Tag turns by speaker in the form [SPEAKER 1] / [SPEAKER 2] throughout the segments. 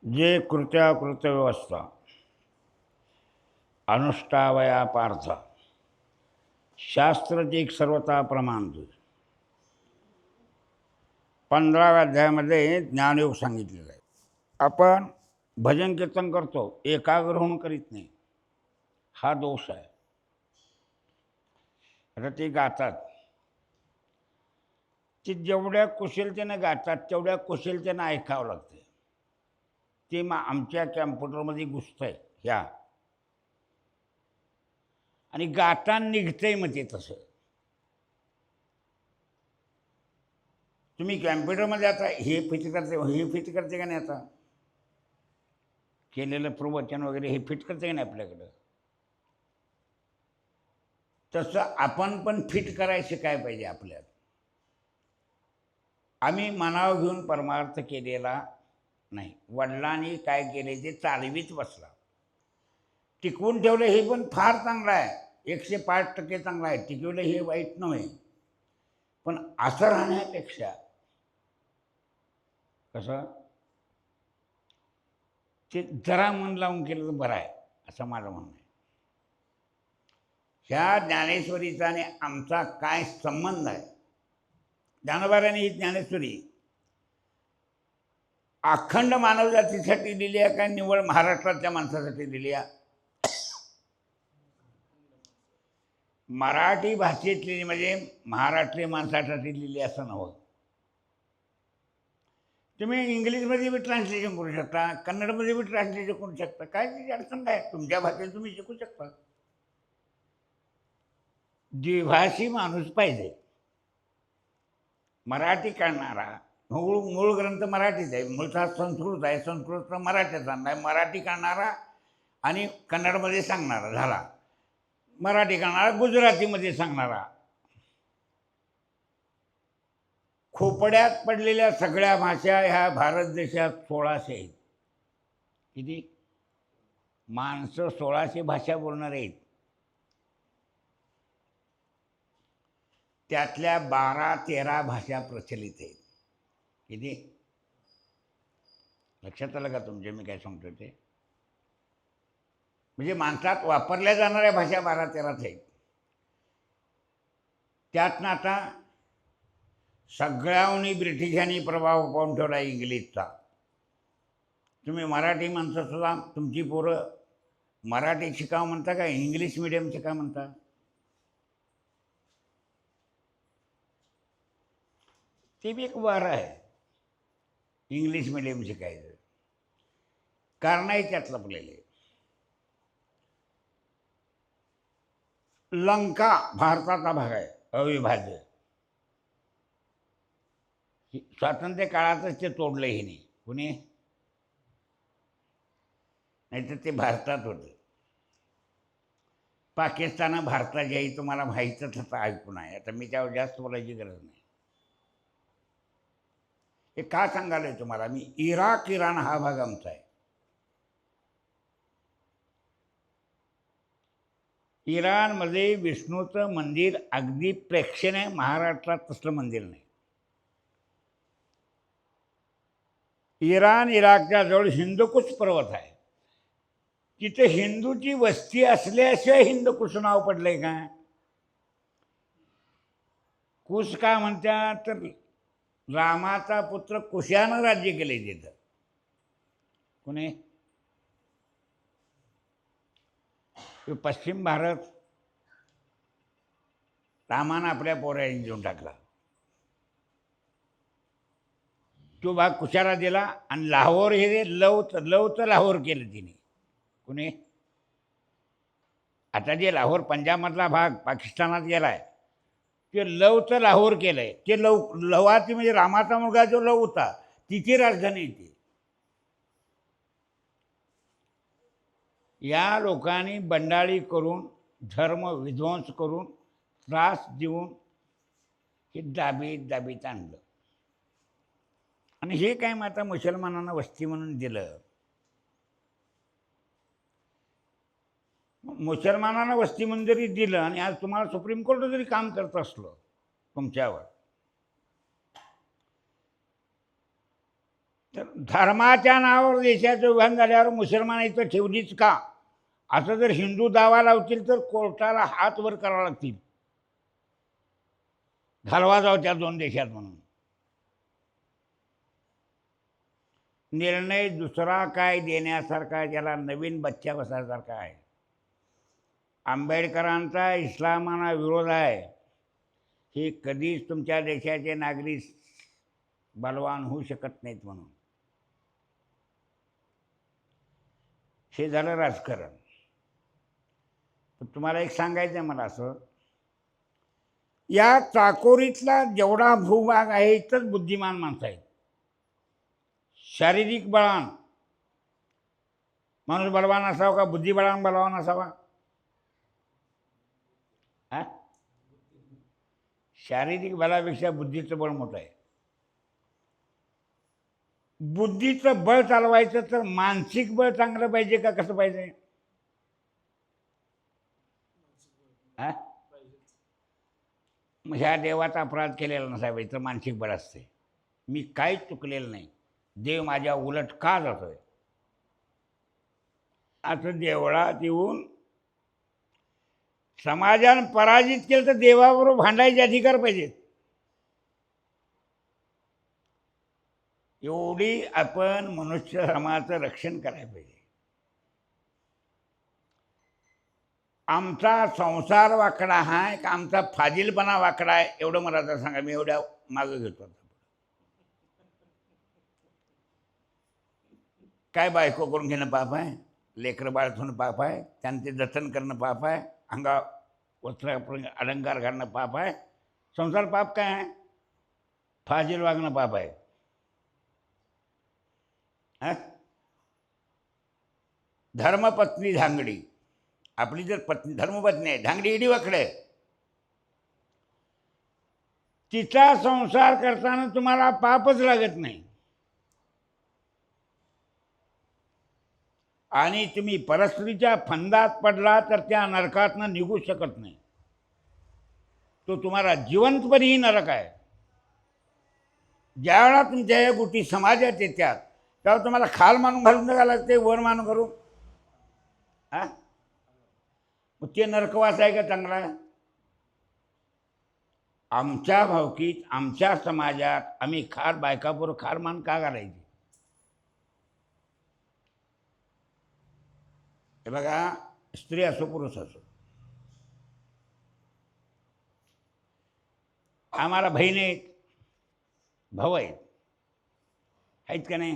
[SPEAKER 1] जे कृत्याकृत्य व्यवस्था अनुष्ठावया पार्थ शास्त्रजिक सर्वता प्रमाणत 15व्या अध्यायामध्ये ज्ञानयोग सांगितलेला आहे. आपण भजन कीर्तन करतो, एकाग्र होऊन करीत नाही, हा दोष आहे. आता ते गातात, ते जेवढ्या कुशलतेने गातात तेवढ्या कुशलतेने ऐकावं लागते. ते मग आमच्या कॅम्प्युटरमध्ये घुसतंय ह्या, आणि गाताना निघतंय मग ते तसं. तुम्ही कॅम्प्युटरमध्ये आता हे फिट करते का नाही, आता केलेलं प्रवचन वगैरे हे फिट करते का नाही आपल्याकडं, तसं आपण पण फिट करायचं काय पाहिजे आपल्यात. आम्ही मनावर घेऊन परमार्थ केलेला नाही. वडिलांनी काय केले ते चालवीत बसला, टिकवून ठेवलं हे पण फार चांगलं आहे, 105% चांगलं आहे. टिकवलं हे वाईट नव्हे, पण असं राहण्यापेक्षा कसं ते जरा मन लावून केलं तर बरं आहे, असं माझं म्हणणं आहे. ह्या ज्ञानेश्वरीचा आणि आमचा काय संबंध आहे? ज्ञानोबारांनी ही ज्ञानेश्वरी अखंड मानवजातीसाठी दिली आहे काय निवळ महाराष्ट्रातल्या माणसासाठी दिली आहे? मराठी भाषेतली म्हणजे महाराष्ट्रीय माणसासाठी लिहिली असं नव्हतं. तुम्ही इंग्लिशमध्ये बी ट्रान्सलेशन करू शकता, कन्नडमध्ये बी ट्रान्सलेशन करू शकता, काय त्याची अडचण काय? तुमच्या भाषेत तुम्ही शिकू शकता. द्विभाषी माणूस पाहिजे. मराठी काढणारा, मूळ ग्रंथ मराठीच आहे, मूळचा संस्कृत आहे, संस्कृतचा मराठीचा आहे. मराठी काढणारा आणि कन्नडमध्ये सांगणारा झाला, मराठी काढणारा गुजरातीमध्ये सांगणारा. खोपड्यात पडलेल्या सगळ्या भाषा ह्या भारत देशात 1600 आहेत. किती माणसं 1600 भाषा बोलणार आहेत. त्यातल्या 12-13 भाषा प्रचलित आहेत. किती लक्षात आलं का तुमच्या मी काय सांगतो ते? म्हणजे माणसात वापरल्या जाणाऱ्या भाषा 12-13 आहेत. त्यातनं आता सगळ्यांनी ब्रिटिशांनी प्रभाव पाहून ठेवला इंग्लिशचा. तुम्ही मराठी माणसं सुद्धा तुमची पोरं मराठी शिकावं म्हणता का इंग्लिश मिडियम शिका म्हणता? ते बी एक वार आहे इंग्लिश मिडियम शिकायचं. कारण आहे त्यातलं आपल्याला. लंका भारताचा भाग आहे, अविभाज्य. स्वातंत्र्य काळातच ते तोडलं हे नाही कुणी, नाहीतर ते भारतात होतं. पाकिस्तान भारताची आई तुम्हाला माहीतच होतं, ऐकून आहे. आता मी त्यावर जास्त बोलायची गरज नाही. हे का सांगायला तुम्हाला मी, इराण हा भाग आमचा आहे. इराणमध्ये विष्णूचं मंदिर अगदी प्रेक्षणीय, महाराष्ट्रात तसलं मंदिर नाही. इराण इराकच्या जवळ हिंदकुश पर्वत आहे, तिथे हिंदूची वस्ती असल्याशिवाय हिंदकुश नाव पडलंय का? कुश का म्हणतात तर रामाचा पुत्र कुशानं राज्य केले तिथं. कोणी? पश्चिम भारत रामानं आपल्या पोरांनी घेऊन टाकला, तो भाग कुशाला दिला. आणि लाहोर हे लवचं लाहोर केलं तिने. कोणी? आता जे लाहोर पंजाबमधला भाग पाकिस्तानात गेलाय, ते लवचं लाहोर केलंय. ते लवाची म्हणजे रामाचा मुलगा जो लव होता तिची राजधानी ती. या लोकांनी बंडाळी करून, धर्म विध्वंस करून, त्रास देऊन हे दाबीत आणलं. आणि हे काय मग आता मुसलमानांना वस्ती म्हणून दिलं. मुसलमानांना वस्ती म्हणून जरी दिलं आणि आज तुम्हाला सुप्रीम कोर्ट जरी काम करत असलं तुमच्यावर, तर धर्माच्या नावावर देशाचं विभाजन झाल्यावर मुसलमान इथं ठेवलीच का असं जर हिंदू दावा लावतील तर कोर्टाला हात वर करावा लागतील, घालवा जाऊ त्या दोन देशात म्हणून. निर्णय दुसरा काय देण्यासारखा, ज्याला नवीन बच्चा बसायसारखा आहे. आंबेडकरांचा इस्लामाला विरोध आहे, हे कधीच तुमच्या देशाचे नागरिक बलवान होऊ शकत नाहीत म्हणून. हे झालं राजकारण. पण तुम्हाला एक सांगायचं आहे मला असं, या चाकोरीतला जेवढा भूभाग आहे इथंच बुद्धिमान माणसं आहेत. शारीरिक बळान माणूस बलवान असावा का बुद्धिबळान बलवान असावा? शारीरिक बलापेक्षा बुद्धीचं बळ मोठं आहे. बुद्धीचं बळ चालवायचं तर मानसिक बळ चांगलं पाहिजे का कसं पाहिजे? मग ह्या देवाचा अपराध केलेला नसावा तर मानसिक बळ असते. मी काहीच चुकलेलं नाही, देव माझ्या उलट का जातोय असं देवळात येऊन समाजानं पराजित केलं तर देवाबरोबर भांडायचे अधिकार पाहिजेत. एवढी आपण मनुष्य धर्माचं रक्षण करायला पाहिजे. आमचा संसार वाकडा आहे का आमचा फाजीलपणा वाकडा आहे एवढं मला तर सांगा. मी एवढ्या मागं घेतो. काय बायको करून घेणं पाप आहे, लेकरं बाळ ठेवणं पाप आहे, त्यांचे जतन करणं पाप आहे, अंगा वस्त्र अलंकार घालणं पाप आहे. संसार पाप काय आहे? फाजील वागणं पाप आहे. धर्मपत्नी धांगडी, आपली जर पत्नी धर्मपत्नी आहे, धांगडी इडी वाकडे, तिचा संसार करताना तुम्हाला पापच लागत नाही. आणि तुम्ही परस्त्रीच्या फंदात पडला तर त्या नरकातनं निघू शकत नाही. तो तुम्हाला जिवंतपणीही नरक आहे. ज्यावेळा तुमच्या या गोष्टी समाजात येतात तेव्हा तुम्हाला खाल मानून घालून द्यावं लागते, वर मानून करून. मग ते नरकवास आहे का चांगला? आमच्या भावकीत आमच्या समाजात आम्ही खार बायकाबरोबर खार मान का घालायची? हे बघा, स्त्री असो पुरुष असो, आम्हाला बहीण आहेत, भाऊ आहेत, आहेत का नाही?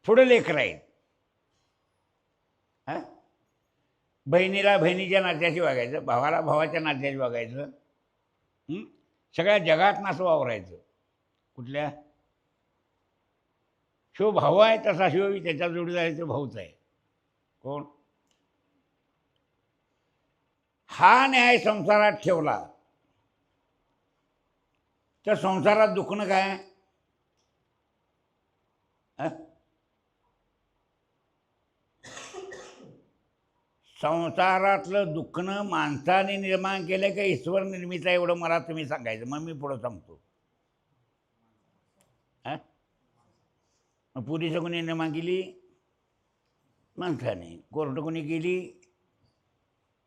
[SPEAKER 1] पुढे लेकरं आहेत. बहिणीला बहिणीच्या नात्याशी वागायचं, भावाला भावाच्या नात्याशी वागायचं. सगळ्या जगात असं वावरायचं. कुठल्या शिव भाऊ आहे तसा शिव त्याच्या जोडीदाराचा भाऊच आहे. कोण? हा न्याय संसारात ठेवला तर संसारात दुखणं काय? संसारातलं दुखणं माणसाने निर्माण केलं का ईश्वर निर्मित आहे एवढं मला तुम्ही सांगायचं. मग मी पुढं सांगतो. मग पुरीचं कोणी निर्माण केली? माणसाने. कोर्ट कोणी केली?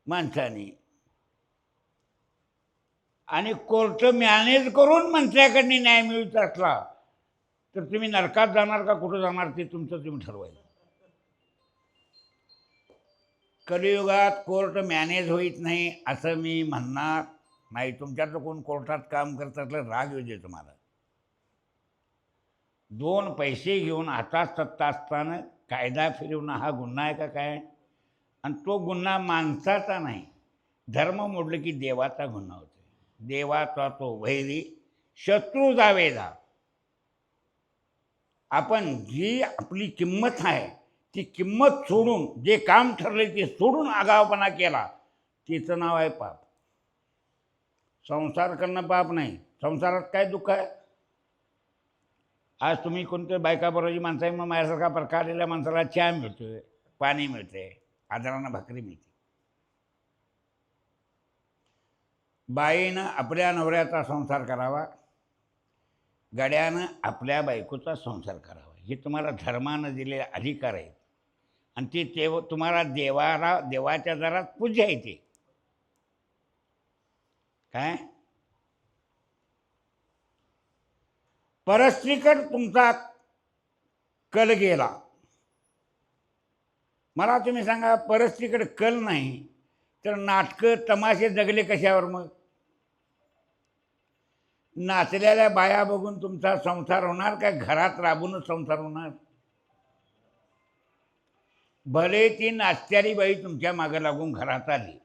[SPEAKER 1] माणसाने. आणि कोर्ट मॅनेज करून मंत्र्याकडनं न्याय मिळत असला तर तुम्ही नरकात जाणार का कुठं जाणार ते तुमचं तुम्ही ठरवायचं. कलियुगात कोर्ट मॅनेज होत नाही असं मी म्हणणार नाही. तुमच्यातलं कोण कोर्टात काम करत असलं राग येऊ दे तुम्हाला. दोन पैसे घेऊन हातात सत्ता असताना कायदा फिरवणं हा गुन्हा आहे का काय? आणि तो गुन्हा माणसाचा नाही, धर्म मोडलं की देवाचा गुन्हा होतो. देवाचा तो वैरी शत्रू जावेदा. आपण जी आपली किंमत आहे ती किंमत सोडून जे काम ठरले ते सोडून आगावपणा केला तिचं नाव आहे पाप. संसार करणं पाप नाही. संसारात काय दुःख आहे? आज तुम्ही कोणत्या बायकाबरोबरची माणसं आहे, मग माझ्यासारखा प्रकार आलेल्या माणसाला चहा मिळतोय, पाणी मिळते, आदरानं भाकरी मिळते. बाईनं आपल्या नवऱ्याचा संसार करावा, गड्यानं आपल्या बायकोचा संसार करावा. हे तुम्हाला धर्मानं दिलेले अधिकार आहेत आणि ते तुम्हाला देवाच्या दारात पूज्य आहे ते काय परस्त्रीकडे तुमचा कल गेला. मला तुम्ही सांगा, परस्त्रीकडे कल नाही तर नाटकं तमाशे जगले कशावर? मग नाचलेल्या बाया बघून तुमचा संसार होणार काय? घरात राबूनच संसार होणार? भले ती नाचत्याली बाई तुमच्या मागं लागून घरात आली,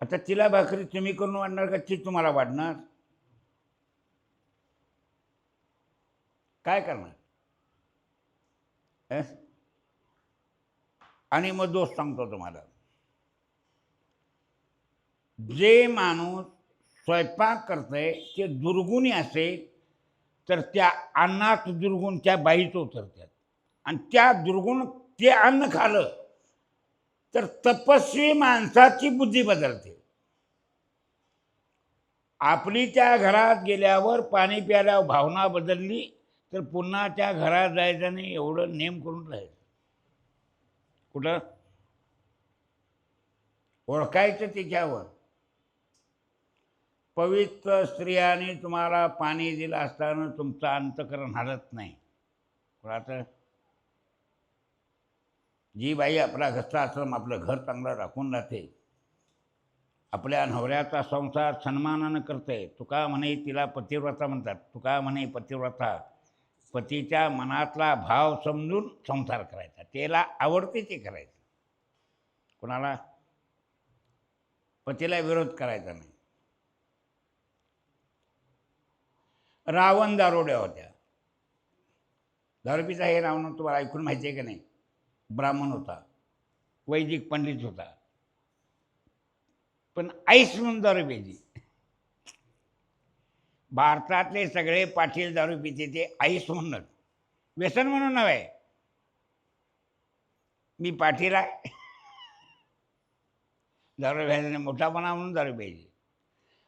[SPEAKER 1] आता तिला भाकरी तुम्ही करून वाढणार का ती तुम्हाला वाढणार? काय करणार? आणि मग दोष सांगतो तुम्हाला, जे माणूस स्वयंपाक करतंय ते दुर्गुणी असेल तर त्या अन्नात दुर्गुण त्या बाईच उतरतात आणि त्या दुर्गुण ते अन्न खाल्लं तर तपस्वी माणसाची बुद्धी बदलते. आपली त्या घरात गेल्यावर पाणी प्यायल्यावर भावना बदलली तर पुन्हा त्या घरात जायचं नाही एवढं नेम करून राहायचं. कुठं ओळखायचं तिच्यावर. पवित्र स्त्रियाने तुम्हाला पाणी दिलं असताना तुमचं अंतःकरण हलत नाही. कोणाचं? जी बाई आपला घरचा आश्रम आपलं घर चांगलं राखून राहते, आपल्या नवऱ्याचा संसार सन्मानानं करते. तुका म्हणे तिला पतिव्रता म्हणतात. तुका म्हणे पतिव्रता पतीच्या मनातला भाव समजून संसार करायचा, त्याला आवडते ते करायचं. कोणाला? पतीला विरोध करायचा नाही. रावण दारुड्या होत्या. दारूपीचा हे रावण तुम्हाला ऐकून माहिती आहे का नाही? ब्राह्मण होता, वैदिक पंडित होता, पण आईस म्हणून दारू प्यायची. भारतातले सगळे पाटील दारू पिते ते आईस म्हणूनच, व्यसन म्हणून नव्हे. मी पाटील आहे दारू प्यायचा मोठापणा म्हणून दारू प्यायची.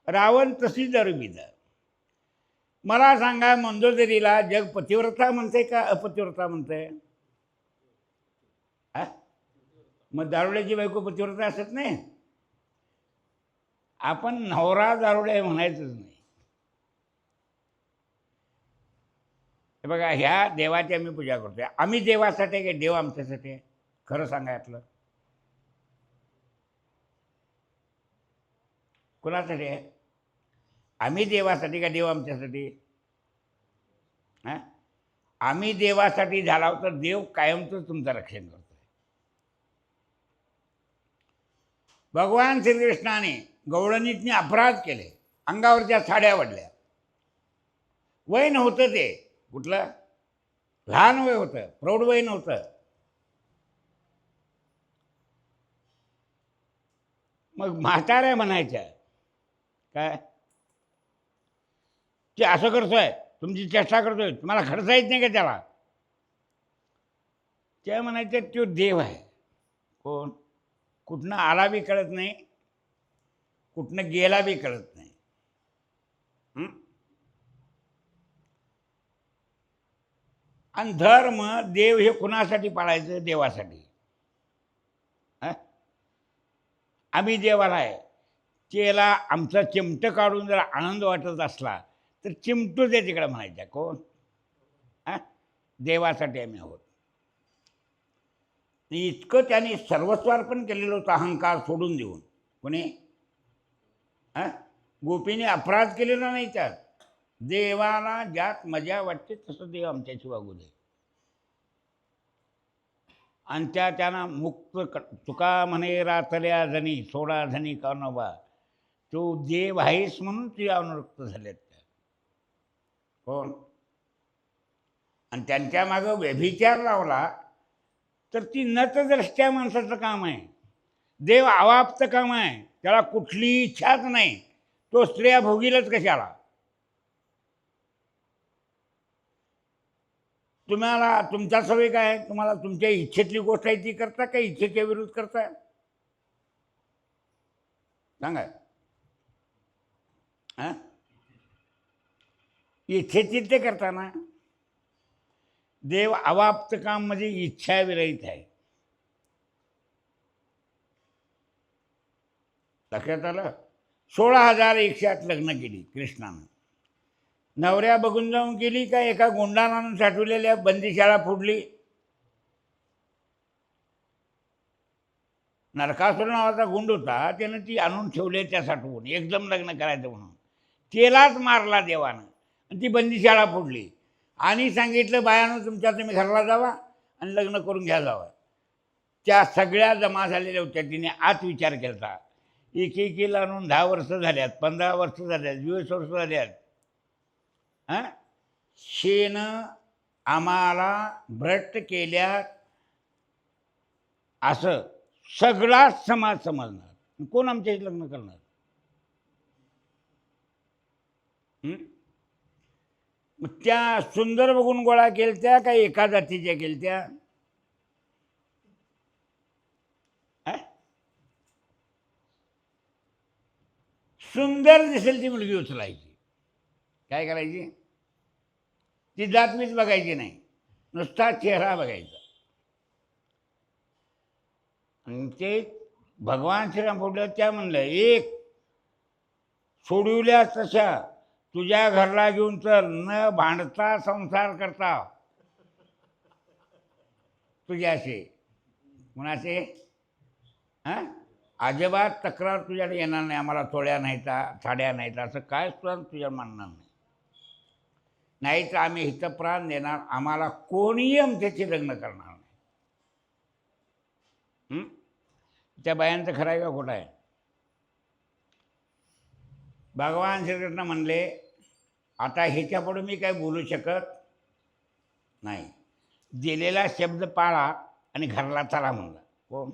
[SPEAKER 1] रावण तशी दारू पिता. मला सांगा, मंदोदरीला जग पतिव्रता म्हणते का अपतिव्रता म्हणते? मग दारुड्याची बायको पतिव्रता असत नाही? आपण नवरा दारुड्या म्हणायचंच नाही. हे बघा, ह्या देवाची आम्ही पूजा करतोय. आम्ही देवासाठी काय देव आमच्यासाठी आहे? खरं सांगा, यातलं कुणासाठी आहे? आम्ही देवासाठी का देव आमच्यासाठी? हां, आम्ही देवासाठी झाला तर देव कायमचं तुमचं रक्षण करतो. भगवान श्रीकृष्णाने गवळणीतने अपराध केले, अंगावरच्या साड्या वाढल्या. वय नव्हतं ते, कुठलं लहान वय होतं, प्रौढ वय नव्हतं. मग म्हाताऱ्या म्हणायच्या काय, ते असं करतोय, तुमची चेष्टा करतोय, तुम्हाला खर्चा येत नाही का त्याला? ते म्हणायचे तो देव आहे. कोण? कुठनं आला बी कळत नाही, कुठनं गेला बी कळत नाही. आणि धर्म देव हे कुणासाठी पाळायचं? देवासाठी. आम्ही देवाला आहे, त्याला आमचा चिमटं काढून जर आनंद वाटत असला तर चिमटू दे तिकडे म्हणायच्या. कोण? देवासाठी आम्ही आहोत. इतकं त्याने सर्वस्वार्पण केलेलं होतं, अहंकार सोडून देऊन. कोणी? गोपीने अपराध केलेला नाही त्यात. देवाला ज्यात मजा वाटते तसं देव आमच्याशी वागू दे. आणि त्यानं मुक्त तुका म्हणे रातल्या धनी सोडा धनी कानोबा, तो देव आहेस म्हणून ती अनुरक्त झाल्यात त्या. कोण? आणि त्यांच्या मागं व्यभिचार लावला तर ती नतद्रष्ट्या माणसाचं काम आहे. देव आवाप्त काम आहे, त्याला कुठली इच्छाच नाही, तो स्त्रिया भोगीलच कशाला? तुम्हाला तुमचा सवय काय? तुम्हाला तुमच्या इच्छेतली गोष्ट आहे ती करता का इच्छेच्या विरुद्ध करता? सांगा. इच्छेची ते करता ना. देव अवाप्त काम म्हणजे इच्छाविरहित आहे. लक्षात आलं? 16,108 लग्न केली कृष्णानं. नवऱ्या बघून जाऊन केली का एका गुंडानं साठवलेल्या बंदीशाळा फोडली? नरकासुर नावाचा गुंड होता, त्यानं ती आणून ठेवले त्या साठवून एकदम लग्न करायचं म्हणून. त्यालाच मारला देवानं आणि ती बंदीशाळा फोडली आणि सांगितलं बायानं तुमच्या तुम्ही घराला जावा आणि लग्न करून घ्या जावं. त्या सगळ्या जमा झालेल्या होत्या. तिने आत विचार केला, एकेकीला आणून 10 वर्ष झाल्यात, 15 वर्ष झाल्यात, 20 वर्ष झाल्यात. हां, शेनं आम्हाला भ्रष्ट केल्यात असं सगळा समाज समजणार. कोण आमच्याशी लग्न करणार? मग त्या सुंदर बघून गोळा केलत्या का एका जातीच्या केलत्या? सुंदर दिसेल ती मुलगी उचलायची. काय करायची? ती जातमीच बघायची नाही, नुसता चेहरा बघायचा. आणि ते भगवान श्रीराम पुढल्या त्या म्हणलं, एक सोडविल्या तशा तुझ्या घरला घेऊन चल, न भांडता संसार करता. तुझ्याशी कुणाचे? हां, अजिबात तक्रार तुझ्याकडे येणार नाही. आम्हाला थोड्या नाहीता, थाड्या नाहीता, असं काय सुद्धा तुझ्या म्हणणार नाही. नाही तर आम्ही हितप्राण देणार, आम्हाला कोणीही आमच्याशी लग्न करणार नाही. त्या बायांचं खरं आहे का खोटं आहे? भगवान श्रीकृष्ण म्हणले, आता ह्याच्यापुढे मी काय बोलू शकत नाही. दिलेला शब्द पाळा आणि घरला चला म्हणला. कोण?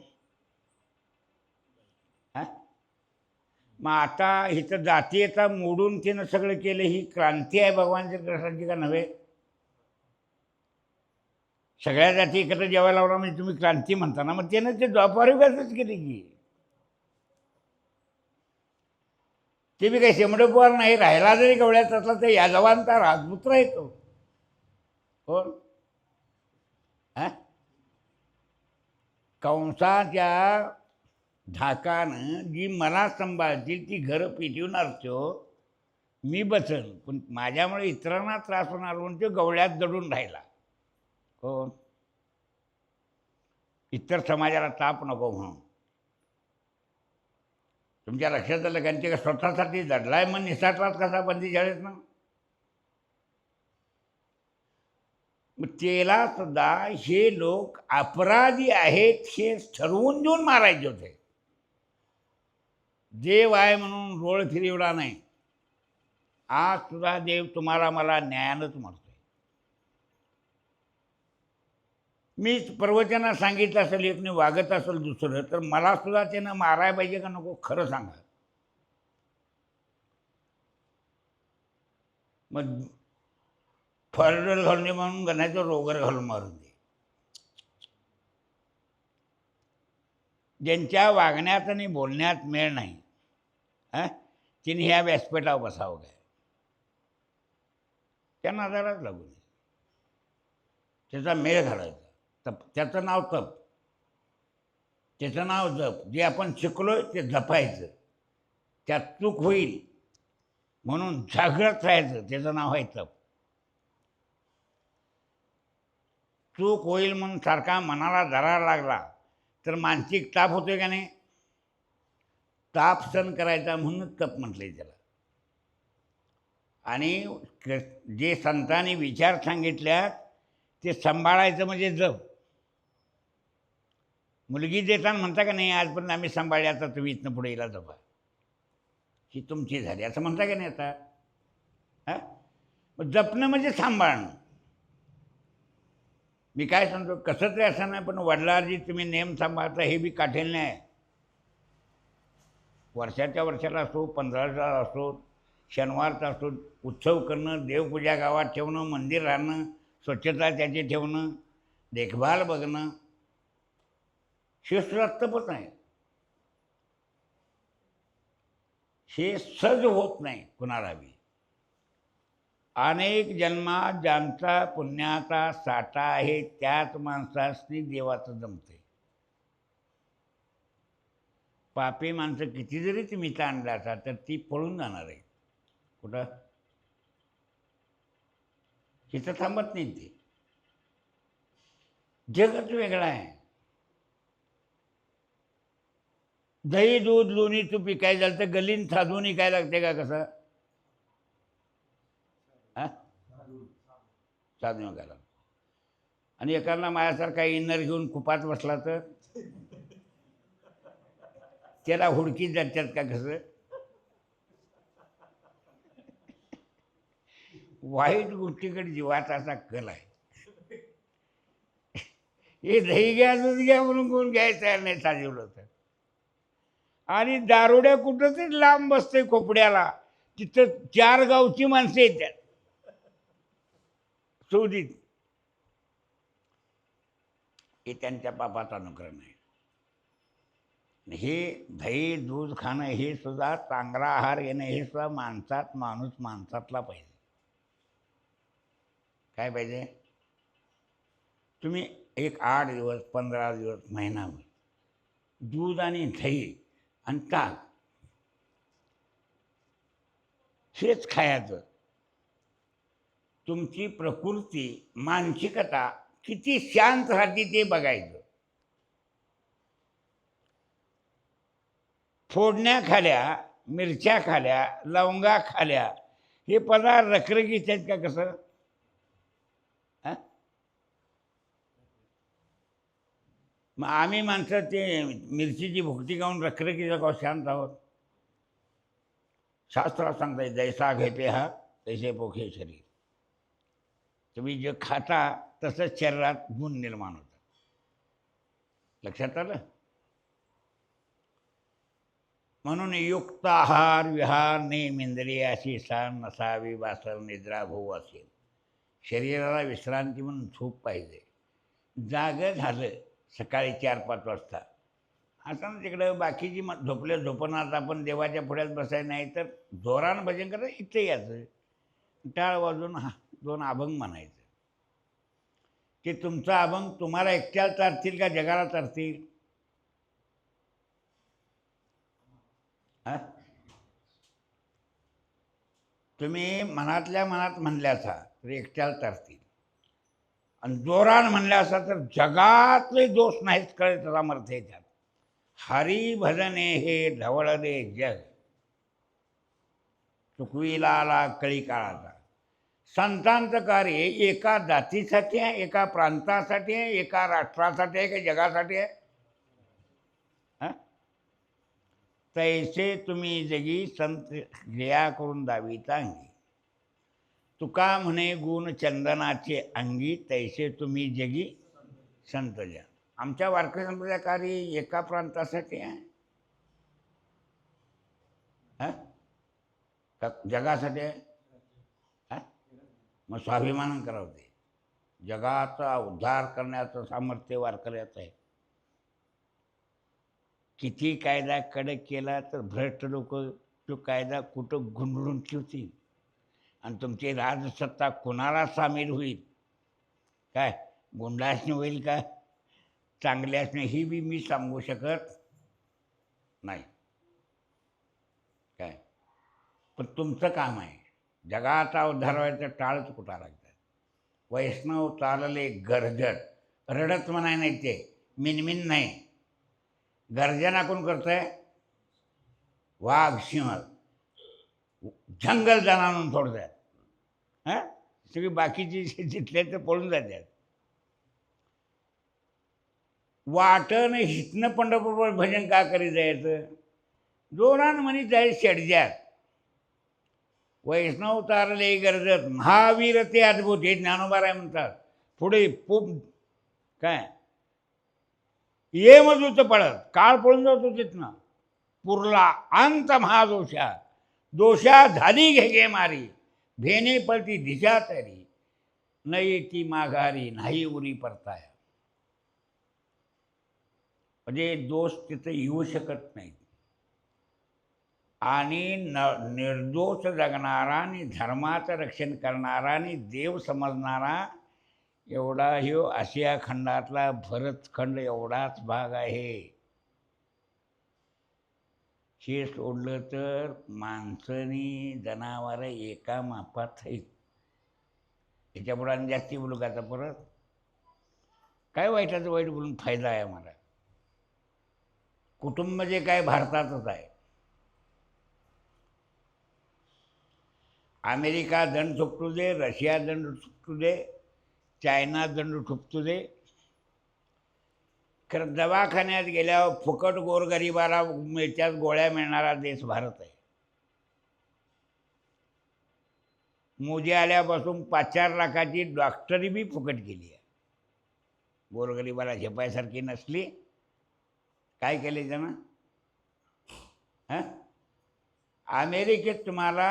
[SPEAKER 1] हां, मग आता इथं जातीयता मोडून तिनं सगळं केलं, ही क्रांती आहे भगवान श्रीकृष्णाची का नव्हे? सगळ्या जाती एकत्र जेवायला लावला म्हणजे तुम्ही क्रांती म्हणता ना. मग त्यानं ते द्वापारयुगातच केली की. ते बी काही शेमडेपोर नाही. राहिला जरी गवळ्यात असला तर यादवांचा राजपुत्र आहे तो. कोण? हां, कंसाच्या धाकानं जी मला सांभाळतील ती घरं पिटवणार तो मी बसन, पण माझ्यामुळे इतरांना त्रास होणार म्हणून तो गवळ्यात दडून राहिला. कोण? इतर समाजाला ताप नको म्हणून. तुमच्या लक्षात आलं का? ते स्वतःसाठी दडलाय, मग निसाटलाच कसा बंदीशाळेत ना. मग त्याला सुद्धा हे लोक अपराधी आहेत हे ठरवून देऊन मारायचे होते. देव आहे म्हणून रोळ फिरवला नाही. आज सुद्धा देव तुम्हाला मला न्यायानंच मारतोय. मी प्रवचनात सांगितलं असेल, एकने वागत असेल दुसरं, तर मला सुद्धा त्यानं मारायला पाहिजे का नको? खरं सांगा. मग फरडल घालणे म्हणून गण्याचं रोगर घालून मारून दे. ज्यांच्या वागण्यात आणि बोलण्यात मेळ नाही, तिने ह्या व्यासपीठावर बसावं काय? त्या नादालाच लागू नये. त्याचा मेळ घालायचा. तप, त्याचं नाव तप, त्याचं नाव जप. जे आपण शिकलोय ते जपायचं. त्यात चूक होईल म्हणून जागृत राहायचं, त्याचं नाव आहे तप. चूक होईल म्हणून सारखा मनाला दरार लागला तर मानसिक ताप होतोय का नाही? ताप सहन करायचा म्हणून तप म्हटलंय त्याला. आणि जे संतांनी विचार सांगितल्यात ते सांभाळायचं म्हणजे जप. मुलगी देताना म्हणता का नाही, आजपर्यंत आम्ही सांभाळली, आता तुम्ही इथनं पुढे येला जपा, ही तुमची झाली, असं म्हणता का नाही आता? हां, मग जपणं म्हणजे सांभाळणं. मी काय सांगतो, कसं तरी असं नाही, पण वडिलांची तुम्ही नेम सांभाळता हे बी काठीण नाही. वर्षाच्या वर्षाला असो, 15चा असो, शनिवारचा असो, उत्सव करणं, देवपूजा गावात ठेवणं, मंदिर राहणं, स्वच्छता त्याची ठेवणं, देखभाल बघणं, शिस्तप्त आहे. हे सहज होत नाही कुणाला बी. अनेक जन्मात ज्यांचा पुण्याचा साठा आहे त्याच माणसासनी देवाचं जमते. पापी माणसं किती जरी तुम्ही आणला असा तर ती पळून जाणार आहे. कुठं? तिथं थांबत नाही. ते जगच वेगळं आहे. दही दूध लोणी तूप विकायला झालं तर गल्लीन साधून विकाय लागते का? कसं हा साधून विकायला. आणि एकाला माझ्यासारखा इनर घेऊन कुपात बसला तर त्याला हुडकीत जातात का? कसं वाईट गोष्टीकडे जीवाचा असा कल आहे. हे दही घ्या दूध घ्या म्हणून कोण घ्यायचं तयार नाही साजवलं तर. आणि दारुड्या कुठं तरी लांब बसते खोपड्याला, तिथं 4 गावची माणसं येतात सौदीत. हे त्यांच्या पापाचा अनुक्रम आहे. हे दही दूध खाणं हे सुद्धा चांगला आहार घेणं हे सुद्धा माणसात माणूस माणसातला पाहिजे. काय पाहिजे? तुम्ही एक 8 दिवस 15 दिवस महिनाभर दूध आणि दही आणि ताक हेच खायचं. तुमची प्रकृती मानसिकता किती शांत राहते ते बघायचं. फोडण्या खाल्या, मिरच्या खाल्या, लवंगा खाल्या, हे पदार्थ रखरखीत आहेत का? कसं मग आम्ही माणसं ते मिरचीची भुकटी खाऊन रखरखीचा का शांत आहोत? शास्त्रात सांगताय जैसा घेते हा तैसे पोखे शरीर. तुम्ही जे खाता तसंच शरीरात गुण निर्माण होतात. लक्षात आलं? म्हणून युक्त आहार विहार नेमेंद्रियाशी सण नसावी वासर निद्रा भाऊ असेल. शरीराला विश्रांती म्हणून झोप पाहिजे. जागं झालं सकाळी 4-5 वाजता, आता ना तिकडं बाकीची झोपणार आपण देवाच्या पुढ्यात बसायला नाही तर जोरानं भजन करायचं. इथं यायचं, टाळ वाजून 2 अभंग म्हणायचं. की तुमचा अभंग तुम्हाला एकट्याला चालतील का जगाला चालतील? तुम्ही मनातल्या मनात म्हणल्याचा तर एकट्याला तरतील, आणि जोरान म्हणल्या असा तर जगातले दोष नाहीच कळत सामर्थ्य आहे त्यात. हरी भजने हे ढवळ दे जग, चुकवीला आला कळी काळाचा. संतांचं कार्य एका जातीसाठी आहे, एका प्रांतासाठी आहे, एका राष्ट्रासाठी आहे, का जगासाठी आहे? तैसे तुम्ही जगी संत जया करून दावी अंगी. तुका म्हणे गुण चंदनाचे अंगी, तैसे तुम्ही जगी संत जया. आमच्या वारकरी संप्रदाय कार्य एका प्रांतासाठी आहे का जगासाठी आहे? मग स्वाभिमान करावं. ते जगाचा उद्धार करण्याचं सामर्थ्य वारकऱ्याचं आहे. किती कायदा कडक केला तर भ्रष्ट लोक तो कायदा कुठं गुंडळून ठेवतील आणि तुमची राजसत्ता कोणाला सामील होईल? काय गुंडासने होईल का चांगल्यासने? ही बी मी सांगू शकत नाही. काय पण तुमचं काम आहे जगाचा उद्धार व्हायचं. टाळच कुठा लागतात. वैष्णव चालले गरजत, रडत म्हणाय नाही, ते मिनमिन नाही. गर्जना कोण करतंय? वाघ सिंह जंगल जाणून सोडतात. सगळी बाकीची जिथले तर पळून जातात. वाटण हितनं पंढरपूर भजन का करी जायचं? जोरान म्हणी जाय शेडज्यात. वैष्णव तारले गरजत, महावीर ते अद्भुत, हे ज्ञानोबा म्हणतात. पुढे काय ये मजूत पडत काळ पळून जातो तिथनं. पुरला अंत महादोषा, दोषा झाली घे मारी, भेने पळती दिशा तरी, नाही ती माघारी नाही उरी परताया. म्हणजे दोष तिथे येऊ शकत नाही. आणि निर्दोष जगणारा आणि धर्माचं रक्षण करणारा आणि देव समजणारा एवढा ह्यो आशिया खंडातला भरतखंड एवढाच भाग आहे. हे सोडलं तर माणसं जनावरं एका मापात आहेत. ह्याच्यापुढे आणि जास्ती बोलू का आता परत? काय वाईटाचं वाईट बोलून फायदा आहे आम्हाला? कुटुंब जे काय भारतातच आहे. अमेरिका दंड ठोकतो दे, रशिया दंड ठोकतो दे, चायना दंड ठोकतो दे, खरं दवाखान्यात गेल्यावर फुकट गोरगरिबाला मिळत्यात गोळ्या मिळणारा देश भारत आहे. मोदी आल्यापासून 5-4 लाखाची डॉक्टरी बी फुकट केली आहे. गोरगरिबाला झेपायसारखी नसली. काय केले त्यानं? हां, अमेरिकेत तुम्हाला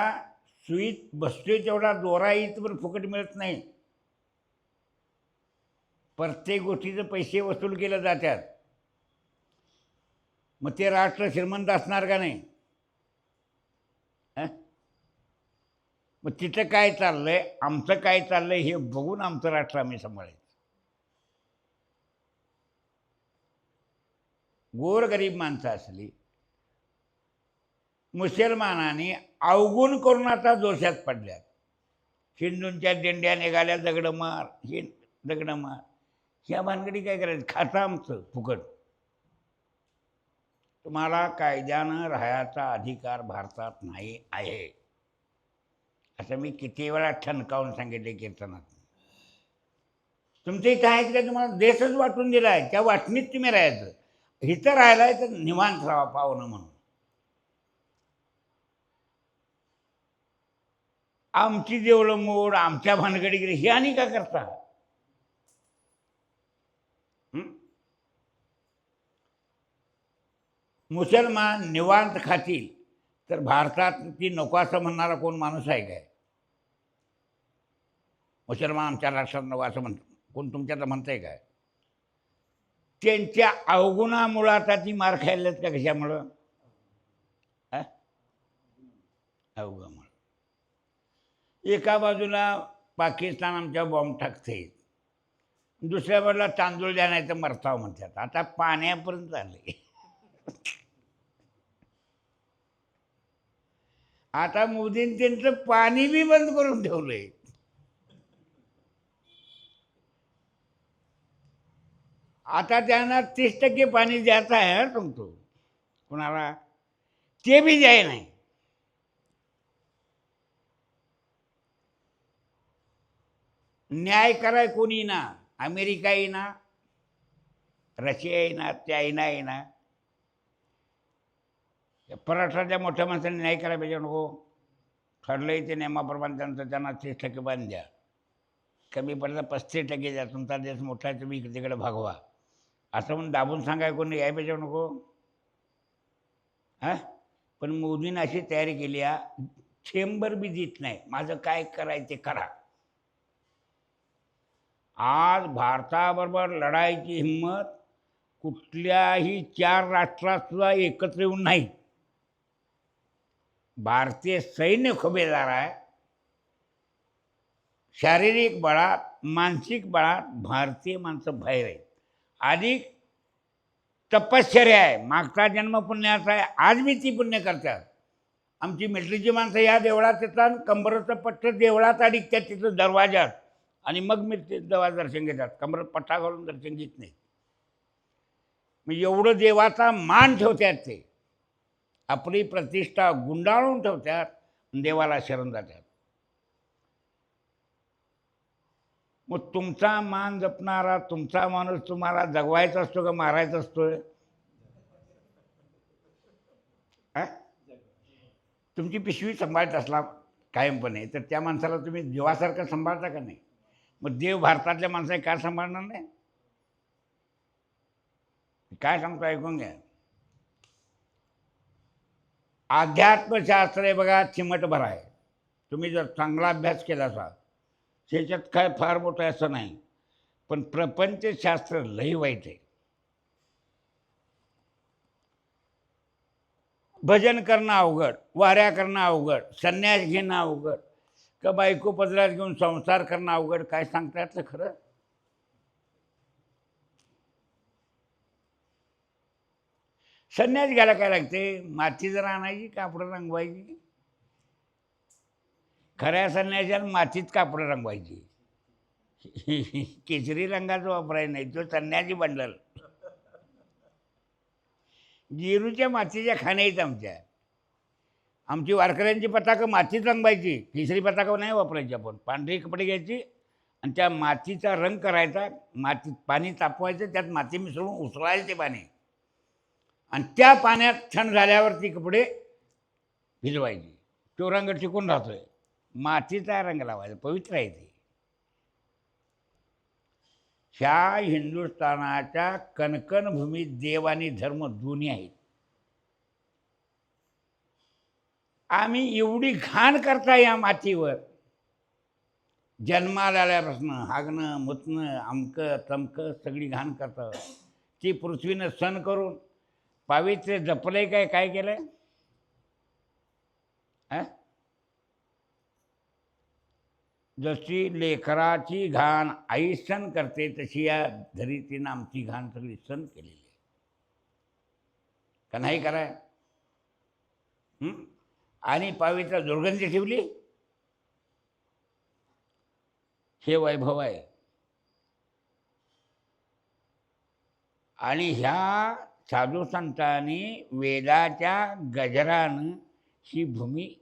[SPEAKER 1] सुईत बसतोय तेवढा दोरा इथवर फुकट मिळत नाही. प्रत्येक गोष्टीचे पैसे वसूल केले जातात. मग ते राष्ट्र श्रीमंत असणार का नाही? मग तिथं काय चाललंय, आमचं काय चाललंय हे बघून आमचं राष्ट्र आम्ही सांभाळायचं. गोरगरीब माणसं असली, मुसलमानांनी अवगुण करून आता दोषात पडल्यात. हिंदूंच्या दिंड्या निघाल्या, दगड मार, हे दगड मार. ह्या भानगडी काय करायचं? खाता आमचं फुकट. तुम्हाला कायद्यानं राहायचा अधिकार भारतात नाही आहे, असं मी किती वेळा ठणकावून सांगितले कीर्तनात. तुमच्या इथं आहे का? तुम्हाला देशच वाटून दिला आहे, त्या वाटणीत तुम्ही राहायचं. इथं राहिलाय तर निवांत राहा पाहुणं म्हणून. आमची देवळं मोड, आमच्या भानगडी हे आणि का करता? मुसलमान निवांत खातील तर भारतात ती नको असं म्हणणारा कोण माणूस आहे काय? मुसलमान आमच्या राष्ट्रात नको असं म्हणतो कोण तुमच्यात म्हणतंय काय? त्यांच्या अवगुणामुळं आता ती मार खायलात का? कशामुळं? अवगुणामुळं. एका बाजूला पाकिस्तान आमच्या बॉम्ब टाकते, दुसऱ्या बाजूला तांदूळ द्या नाही तर मरताव म्हणतात. आता पाण्यापर्यंत आले. आता मोदींनी त्यांचं पाणी बी बंद करून ठेवलंय. आता त्यांना 30% पाणी द्यायचं आहे तुमचं. कुणाला? ते बी द्याय नाही. न्याय कराय कोणी ना, अमेरिका येईना, रशिया येईना, चायना येईना. परराष्ट्राच्या मोठ्या माणसाने न्याय करायला पाहिजे नको? ठरलंय ते नियमाप्रमाणे त्यांना 30% पाणी द्या, कमी पडलं 35% द्या, तुमचा देश मोठा आहे, तुम्ही तिकडे भागवा, असं म्हणून दाबून सांगाय कोणी याय पाहिजे नको? पण मोदीनं अशी तयारी केली आहे, थेंबर बी देत नाही, माझं काय करायचं ते करा. आज भारताबरोबर लढायची हिंमत कुठल्याही 4 राष्ट्रात सुद्धा एकत्र येऊन नाही. भारतीय सैन्य खबेदार आहे. शारीरिक बळात, मानसिक बळात भारतीय माणसं बाहेर आहेत. अधिक तपश्चर्या आहे, मागचा जन्म पुण्याचा आहे, आज बी ती पुण्य करतात. आमची मिलिटरीची माणसं या देवळात येतात, कंबरचं पट्ट देवळात अडकतात तिथं दरवाजात, आणि मग मी ते देवा दर्शन घेतात. कमरत पट्टा घालून दर्शन घेत नाही. मग एवढं देवाचा मान ठेवतात ते, आपली प्रतिष्ठा गुंडाळून ठेवतात, देवाला शरण जातात. मग तुमचा मान जपणारा तुमचा माणूस तुम्हाला जगवायचा असतो का मारायचा असतोय? तुमची पिशवी सांभाळत असला कायमपणे तर त्या माणसाला तुम्ही देवासारखं सांभाळता का नाही? मग देव भारतातल्या माणसाने काय सांभाळणार नाही? काय सांगतो ऐकून घ्या. अध्यात्मशास्त्र आहे बघा, चिमटभर आहे. तुम्ही जर चांगला अभ्यास केला असा, त्याच्यात काय फार मोठं असं नाही, पण प्रपंचशास्त्र लई वाईट आहे. भजन करणं अवघड, वाऱ्या करणं अवघड, संन्यास घेणं अवघड, का बायको पदरात घेऊन संसार करणं अवघड, काय सांगता यातलं खरं? संन्यास घ्यायला काय लागते? माती जर आणायची, कापडं रंगवायची. खऱ्या संन्यासाला मातीत कापडं रंगवायची. केशरी रंगाचं वापरायचं नाही, तो संन्यासी बंडल. जिरूच्या मातीच्या खाण्या आहेत आमच्या. आमची वारकऱ्यांची पताकं मातीत रंगवायची, केशरी पताकं नाही वापरायची. आपण पांढरे कपडे घ्यायची आणि त्या मातीचा रंग करायचा, मातीत पाणी तापवायचं, त्यात माती मिसळून उसळायचं ते पाणी, आणि त्या पाण्यात थंड झाल्यावर ती कपडे भिजवायची. तो रंग टिकून राहतोय. मातीचा रंग लावायचा, पवित्र आहे ते. ह्या हिंदुस्थानाच्या कणकण भूमीत देव आणि धर्म दोन्ही आहेत. आम्ही एवढी घाण करता या मातीवर, जन्माला आल्यापासून हागणं मुतणं अमकं तमकं सगळी घाण करतं. ती पृथ्वीनं सण करून पावित्र्य जपलंय काय? काय केलंय? जशी लेकराची घाण आई सण करते, तशी या धरितीनं आमची घाण सगळी सण केलेली आहे. का नाही कराय? आणि पावित्र्य दुर्गंधी ठेवली. हे वैभव आहे. आणि ह्या साधू संतांनी वेदाच्या गजरानं ही भूमी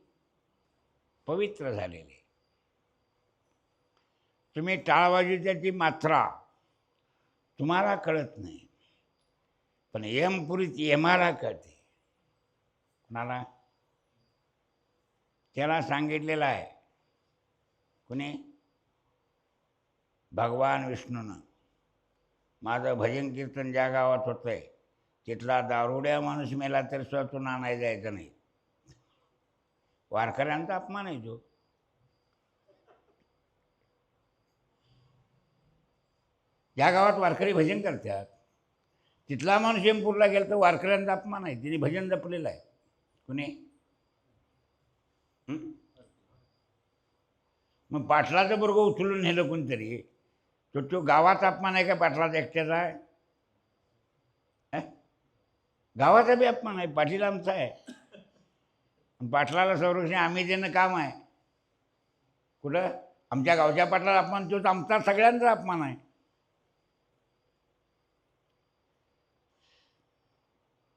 [SPEAKER 1] पवित्र झालेली आहे. तुम्ही टाळवाजीची मात्रा तुम्हाला कळत नाही, पण यमपुरीत यमाला कळते. कुणाला? त्याला सांगितलेलं आहे. कुणी? भगवान विष्णूनं. माझं भजन कीर्तन ज्या गावात होतं आहे, तिथला दारुड्या माणूस मेला तरी स्वतःतून आणायला जायचं नाही. वारकऱ्यांचा अपमान आहे तो. ज्या गावात वारकरी भजन करतात, तिथला माणूस यमपूरला गेला तर वारकऱ्यांचा अपमान आहे. तिने भजन जपलेलं आहे. कुणी? मग पाटलाचं बरोबर उचलून नेलं कोणतरी, तो गावाचा अपमान आहे का पाटलाचा एकट्याचा आहे? गावाचा बी अपमान आहे. पाटील आमचा आहे. पाटलाला संरक्षण आम्ही देणं काम आहे. कुठं? आमच्या गावच्या पाटलाला अपमान, तोच आमचा सगळ्यांचा अपमान आहे.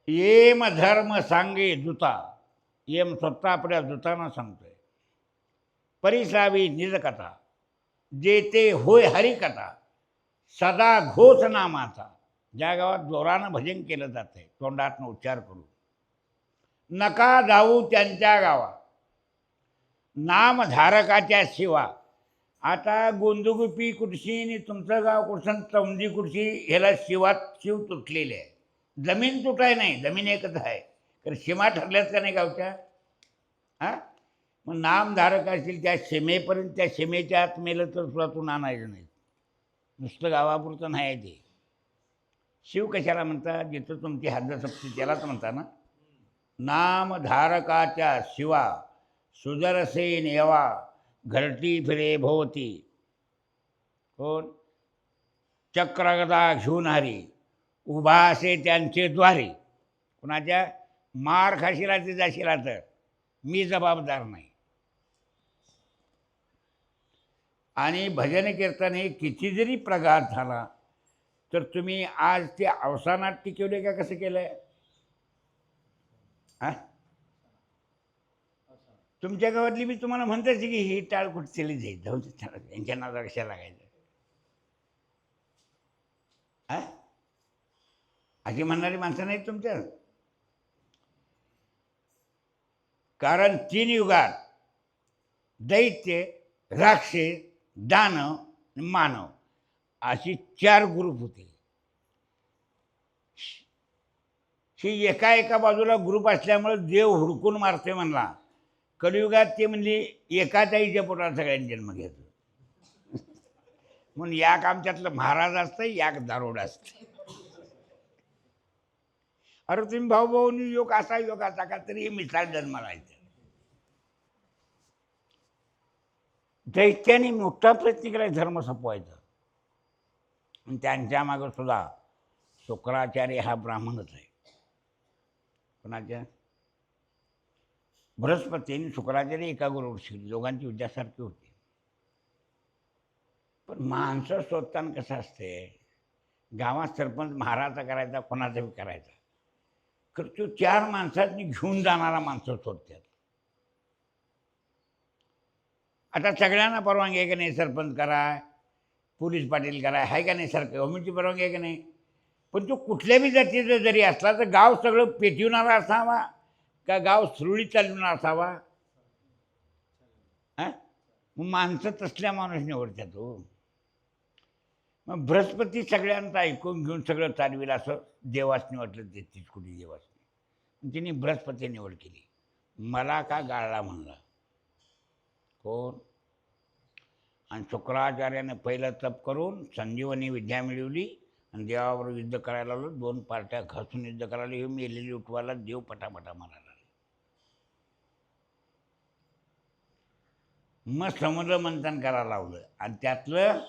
[SPEAKER 1] येम धर्म सांगे दूता, येम स्वतः आपल्या दूतांना सांगतोय. परिसावी निजकथा, जेते होय हरिकथा, सदा घोष नामाचा. ज्या गावात जोरानं भजन केलं जातं, तोंडातनं उच्चार करून, नका जाऊ त्यांच्या गावात नामधारकाच्या शिवा. आता गोंदगुपी कुठशी आणि तुमचं गाव कुठचं, चौंदी कुठशी, ह्याला शिवात शिव तुटलेले आहे. जमीन तुटाय नाही, जमीन एकच आहे, तर सीमा ठरल्यात का नाही गावच्या? मग नामधारक असतील त्या सीमेपर्यंत, त्या सीमेच्या आत मेलं तर स्वतःतून आणायचं नाही. नुसतं गावापुरतं नाही आहे ते. शिव कशाला म्हणतात? जिथं तुमची हद्द सपती त्यालाच म्हणता ना. नामधारकाच्या शिवा सुदरसेन येवा, घरटी फिरे भोवती. कोण? चक्रगदा घेऊन हरी, उभा असे त्यांचे द्वारे. कुणाच्या? मार खाशीला ते जाशीला तर मी जबाबदार नाही. आणि भजन कीर्तन हे किती जरी प्रघात झाला तर तुम्ही आज ते अवसानात टिकवले का? कसं केलंय? तुमच्या गावातली मी तुम्हाला म्हणताच की ही टाळ कुठे चली जाईल, जाऊ दे, यांच्या नादा कशाला लागायचं अशी म्हणणारी माणसं नाहीत तुमच्या. कारण 3 युगात दैत्य, राक्षस, दानव, मानव अशी 4 ग्रुप होते. ही एका बाजूला ग्रुप असल्यामुळे देव हुडकून मारते म्हणला. कलियुगात ते म्हणजे एकाच आईच्या पोटात सगळ्यांनी जन्म घेतो. म्हणून याक आमच्यातलं महाराज असतं, याक दारोड असतं. अरे तुम्ही भाऊ भाऊनी योग असा का तरी मिसाळ जन्माला येते. दैत्याने मोठा प्रयत्न केला धर्म संपवायचा. आणि त्यांच्या मागं सुद्धा शुक्राचार्य हा ब्राह्मणच आहे. कोणाच्या? बृहस्पती आणि शुक्राचार्य एका गुरुवर शिकले, दोघांची विद्यासारखी होती. पण माणसं शोधताना कसं असते, गावात सरपंच महाराजा करायचा, कोणाचा बी करायचा, तर तो 4 माणसांनी घेऊन जाणारा माणसं शोधतात. आता सगळ्यांना परवानगी आहे का नाही, सरपंच करा, पोलीस पाटील करा, आहे का नाही, सरकार गव्हर्नमेंटची परवानगी आहे का नाही. पण तो कुठल्या बी जातीचा जरी असला तर गाव सगळं पेटविणारा असावा का गाव सुरळीत चालविणारा असावा. हां, मग माणसं तसल्या माणूस निवडतात हो. मग बृहस्पती सगळ्यांचं ऐकून घेऊन सगळं चालविलं असं देवास निवडलं, 33 कोटी देवासने. तिने बृहस्पती निवड केली. मला का गाळला म्हणला कोण? आणि शुक्राचार्याने पहिलं तप करून संजीवनी विद्या मिळवली आणि देवावर युद्ध करायला लागलो. 2 पार्ट्या घासून युद्ध करायला, हे मेलेली उठवायला देव पटापटा मारायला. मग समुद्र मंथन करायला लावलं आणि त्यातलं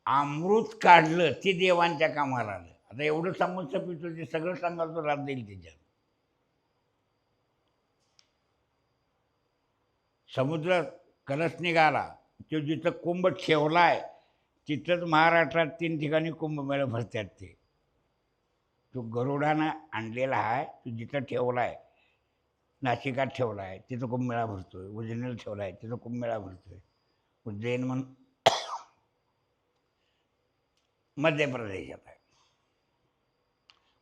[SPEAKER 1] अमृत काढलं, ते देवांच्या कामाला आलं. आता एवढं सांगून सपितो, ते सगळं सांगाल तो रात देईल त्याच्यात. समुद्र कलश निघाला, तो जिथं कुंभ ठेवलाय तिथंच महाराष्ट्रात 3 ठिकाणी कुंभमेळा भरतात. ते तो गरुडानं आणलेला आहे, तो जिथं ठेवलाय, नाशिकात ठेवला आहे तिथं कुंभमेळा भरतोय. उज्जैनीला ठेवला आहे तिथं कुंभमेळा भरतोय. उज्जैन म्हणून मध्य प्रदेशात आहे.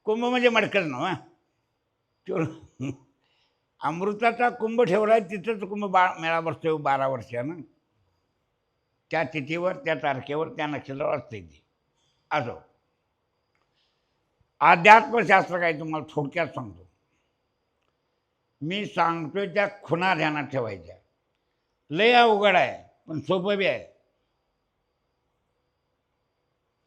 [SPEAKER 1] कुंभ म्हणजे मडकच ना. तो अमृताचा कुंभ ठेवला आहे तिथंच मेळा भरतोय 12 वर्षानं. त्या तिथीवर, त्या तारखेवर, त्या नक्षत्रावर असते ते. असो, अध्यात्मशास्त्र काय तुम्हाला थोडक्यात सांगतो. मी सांगतोय त्या खुणा ध्यानात ठेवायच्या. लय अवघड आहे पण सोपं बी आहे.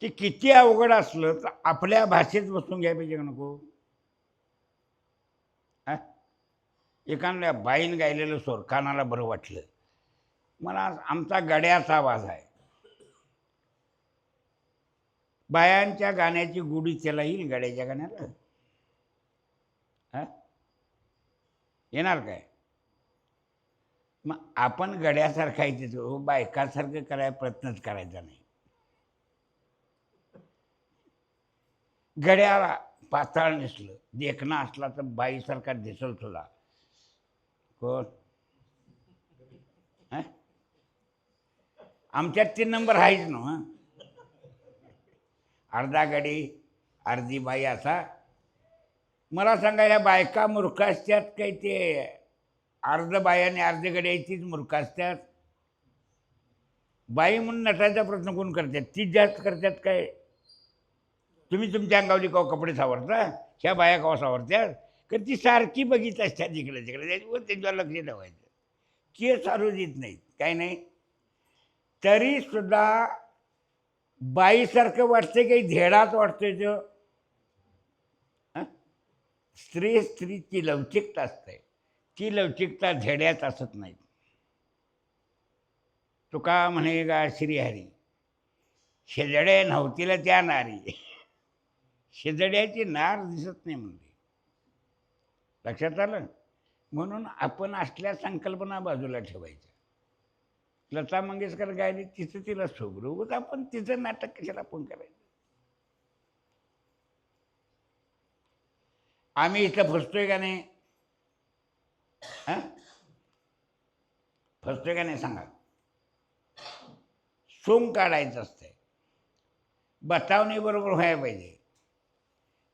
[SPEAKER 1] ते किती अवघड असलं तर आपल्या भाषेत बसून घ्यायला पाहिजे का नको. हा, एखाद्या बाईनं गायलेलं स्वर कानाला बरं वाटलं. मला आमचा गड्याचा आवाज आहे, बायांच्या गाण्याची गुढी त्याला येईल गड्याच्या गाण्याला. हा, येणार काय? मग आपण गड्यासारखा आहे तिथं, बायकासारखं करायला प्रयत्नच करायचा नाही. गड्याला पाताळ दिसलं, देखणं असला तर बाईसारखा दिसल तुला कोण? आमच्यात 3 नंबर आहेच ना. अर्धा गडी अर्धी बाई असा. मला सांगा, या बायका मूर्ख असतात काय ते अर्ध बाई आणि अर्धे गड्याचीच मूर्ख असतात? बाई म्हणून नटायचा प्रयत्न कोण करतात? तीच जास्त करतात काय? तुम्ही तुमच्या अंगावली कवा कपडे सावरता, ह्या बाया कवा सावरत्यात? कारण ती सारखी बघित असतात जिकडे तिकडे, त्याच्यावर त्यांच्यावर लक्ष ठेवायचं. केस सारू देत नाहीत, काय नाही. तरीसुद्धा बाईसारखं वाटतंय, काही धेडाच वाटतोय तो. स्त्रीची लवचिकता असते, ती लवचिकता धेड्यात असत नाही. तुका म्हणे गा श्रीहरी, शेजडे नव्हतीला त्या नारी, शेजड्याची नार दिसत नाही म्हणते. लक्षात आलं? म्हणून आपण असल्या संकल्पना बाजूला ठेवायच्या. लता मंगेशकर गायली तिचं तिला सोबत, आपण तिचं नाटक कशाला आपण करायचं. आम्ही इथं फसतोय का नाही? हां, फसतोय का नाही सांगा? सोंग काढायचं असतंय, बतावणी बरोबर व्हायला पाहिजे.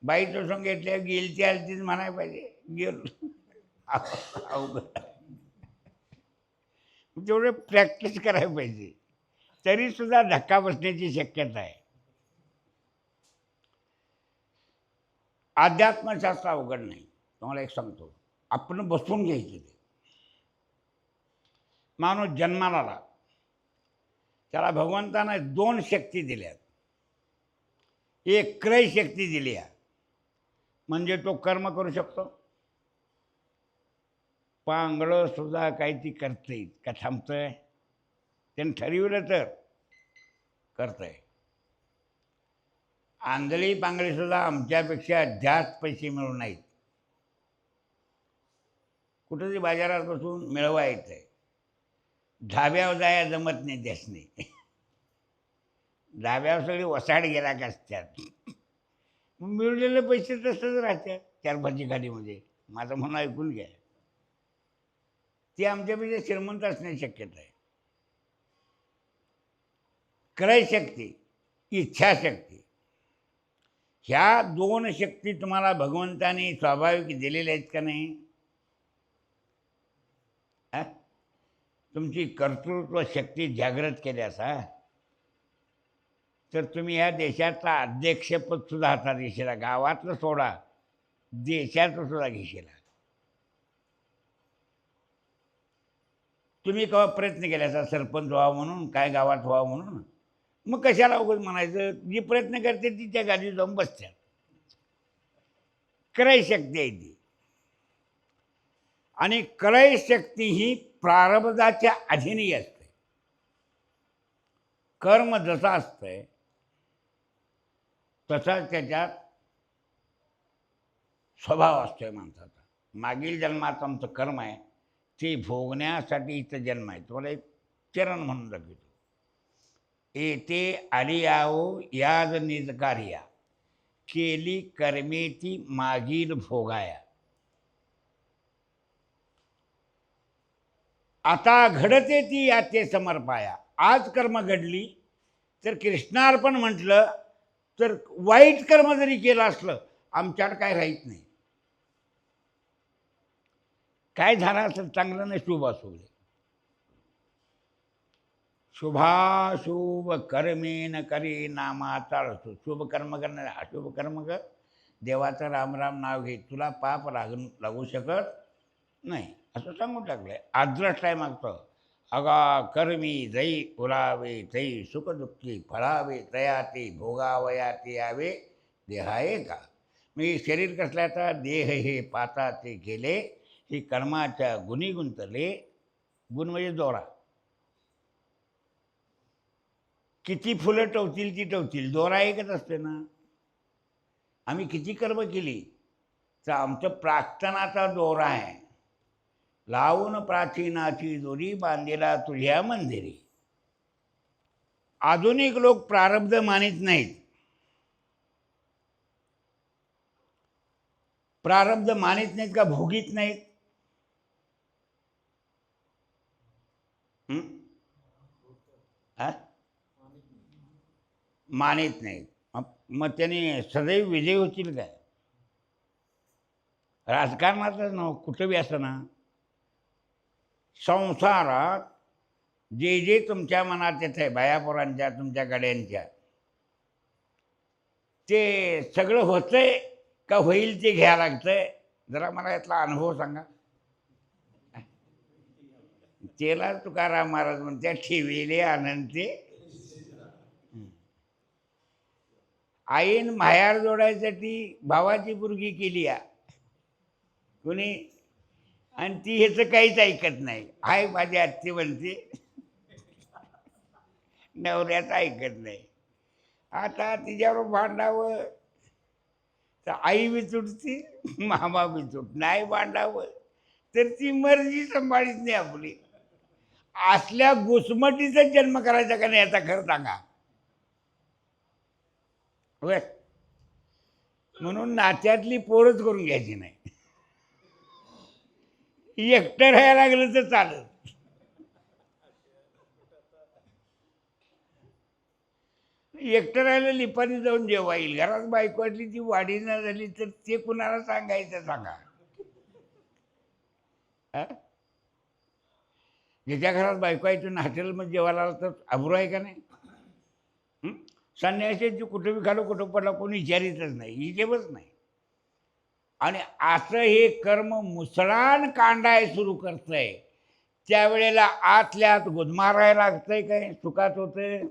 [SPEAKER 1] बाईचं सोंग घेतल्या गेलती आलतीच म्हणायला पाहिजे. गेलो अवघड. तेवढं प्रॅक्टिस करायला पाहिजे, तरीसुद्धा धक्का बसण्याची शक्यता आहे. अध्यात्मशास्त्र अवघड नाही. तुम्हाला एक सांगतो, आपण बसून घ्यायचे. ते माणूस जन्माला आला, त्याला भगवंतानं 2 शक्ती दिल्यात. एक क्रय शक्ती दिली आहे, म्हणजे तो कर्म करू शकतो. पांगळं सुद्धा काही ती करते का थांबतंय? त्यानं ठरविलं तर करतंय. आंधळी पांगळी सुद्धा आमच्यापेक्षा जास्त पैसे मिळवून नाहीत. कुठेतरी बाजारात बसून मिळवायचं आहे. धाब्यावर जाया जमत नाही त्यासनी. धाब्यावर सगळी वसाड गिराक असतात. मग मिळवलेले पैसे तसंच राहतात 4-5 गाडीमध्ये. माझं म्हणून ऐकून घ्या. ती आमच्यापेक्षा श्रीमंत असण्याची शक्यता आहे. क्रयशक्ती, इच्छाशक्ती, ह्या 2 शक्ती तुम्हाला भगवंताने स्वाभाविक दिलेल्या आहेत का नाही? तुमची कर्तृत्व शक्ती जागृत केल्यास तर तुम्ही या देशाचा अध्यक्षपद सुद्धा हातात घेशीला. गावातलं सोडा, देशाचं सुद्धा घेशीला. तुम्ही केव्हा प्रयत्न केल्याचा सरपंच व्हावा म्हणून, काय गावात व्हावं म्हणून? मग कशाला उगाच म्हणायचं? जी प्रयत्न करते ती त्या गाडीत जाऊन बसतात. क्रयशक्ती आहे ती. आणि क्रयशक्ती ही प्रारब्धाच्या अधीनही असते. कर्म जसं असतंय तसाच त्याच्यात स्वभाव असतोय माणसाचा. मागील जन्माचं आमचं कर्म आहे ते भोगण्यासाठी इथं जन्म आहे. तुम्हाला एक चरण म्हणून दाखवतो. येते आलियाओ याद निजकार्या, केली कर्मेती मागील भोगाया. आता घडते ती याते समर्पाया. आज कर्म घडली तर कृष्णार्पण म्हटलं तर वाईट कर्म जरी केलं असलं आमच्याकडे काय राहीत नाही. काय झालं असेल चांगलं नाही शुभ असू दे. शुभाशुभ कर्मेन करी नामाचा असतो. शुभ कर्म करणार, अशुभ कर्म कर, देवाचं राम राम नाव घे, तुला पाप लागू शकत नाही असं सांगून टाकलंय. आद्रष्ट आहे मागतं. अगा कर्मी जई उरावे तई सुखदुःखी फळावे तयाते भोगावयाते यावे देहाये का. मी शरीर कसल्याचा देह हे पाता ते गेले, ही कर्माच्या गुणी गुंतले. गुण म्हणजे दोरा. किती फुलं टवतील ती टवतील, दोरा एकच असते ना. आम्ही किती कर्म केली तर आमचं प्रार्थनाचा दोरा आहे. लावून प्राचीनाची दोरी बांधलेला तुझ्या मंदिरी. आधुनिक लोक प्रारब्ध मानित नाहीत. प्रारब्ध मानित नाहीत का भोगीत नाहीत? मानित नाहीत. मग त्याने सदैव विजय होतील काय? राजकारणातच न कुठं बी असं ना, संसारात जे जे तुमच्या मनात येत आहे बायापोरांच्या तुमच्या गड्यांच्या, ते सगळं होतंय का होईल ते घ्यायला लागतंय? जरा मला यातला अनुभव सांगा. त्याला तुकाराम महाराज म्हणते ठेविले आनंदते. आईन मायार जोडायसाठी भावाची पुरगी केली कोणी, आणि ती ह्याचं काहीच ऐकत नाही. आई माझी आत्ती म्हणते, नवऱ्याचं ऐकत नाही. आता तिच्यावर भांडावं तर आई बी तुटती, मामा बी तुट. नाही भांडावं तर ती मर्जी सांभाळीत नाही आपली. असल्या घुसमटीचा जन्म करायचा का नाही याचा खरं सांगा. होय, म्हणून नात्यातली पोरच करून घ्यायची नाही. एकटं राहायला लागलं तर चालत. एकटं राहिलं लिपानी जाऊन जेव्हा येईल. घरात बायको वाटली ती वाढी न झाली तर ते कुणाला सांगायचं सांगा. ज्याच्या घरात बायको आहे तो हॉटेलमध्ये जेवायला आला तर अब्रू आहे का नाही? संन्यासाची कुठं बी खालो कुठं पडला कोणी विचारितच नाही, हिशेबच नाही. आणि असं हे कर्म मुसळान कांडाय सुरू करतंय त्यावेळेला आतल्या आत गुदमारायला लागतंय काय सुखात होतंय.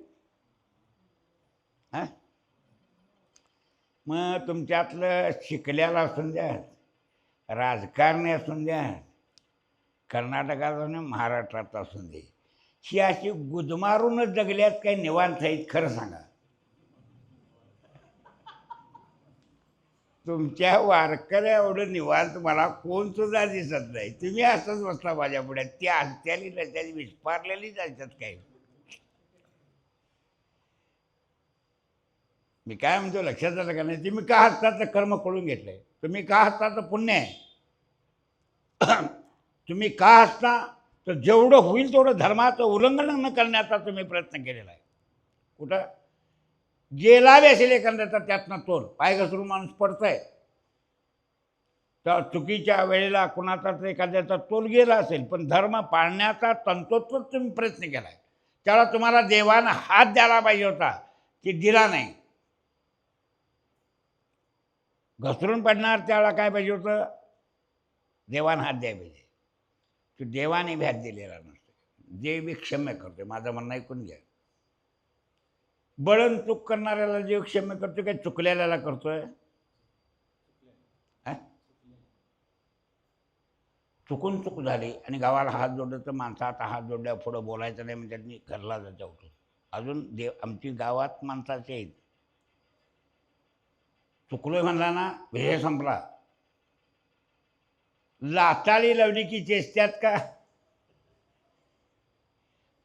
[SPEAKER 1] मग तुमच्यातलं शिकल्याला असून द्या, राजकारणी असून द्या, कर्नाटकात असून द्या, महाराष्ट्रात असून दे, ही अशी गुदमारूनच जगल्यात काही निवांत आहेत खरं सांगा. तुमच्या वारकऱ्या एवढं निवांत मला कोण सुद्धा दिसत नाही. तुम्ही असंच बसला माझ्या पुढ्यात, ती हसत्याली नसत्याली विस्पारलेलीच असतात काही. मी काय म्हणतो लक्षात आलं का नाही? तुम्ही का हसतात तर कर्म कळून घेतलंय. तुम्ही का हसता तर पुण्य आहे. तुम्ही का हसता तर जेवढं होईल तेवढं धर्माचं उल्लंघन न करण्याचा तुम्ही प्रयत्न केलेला आहे. कुठं गेला असेल एखाद्याचा त्यातनं तोल पाय घसरून माणूस पडतंय, तर चुकीच्या वेळेला कुणाचा तर एखाद्याचा तोल गेला असेल, पण धर्म पाळण्याचा तंतोतंत तुम्ही प्रयत्न केला आहे. त्याला तुम्हाला देवानं हात द्यायला पाहिजे होता, की दिला नाही. घसरून पडणार त्याला काय पाहिजे होतं? देवानं हात द्यायला पाहिजे. तो देवाने बी हात दिलेला नसतो. देव बी क्षम्य करतोय. माझं म्हणणं ऐकून घ्या. बळण चूक करणाऱ्याला देव क्षम्य करतोय काय चुकलेल्याला करतोय? चुकून चूक झाली आणि गावाला हात जोडलं तर माणसाचा हात जोडल्या पुढं बोलायचं नाही म्हणजे त्यांनी घरला जायचं उठून. अजून देव आमची गावात माणसाचे आहेत. चुकलोय म्हणला ना विषय संपला. लाचाळी लावली की चेष्ट्यात का?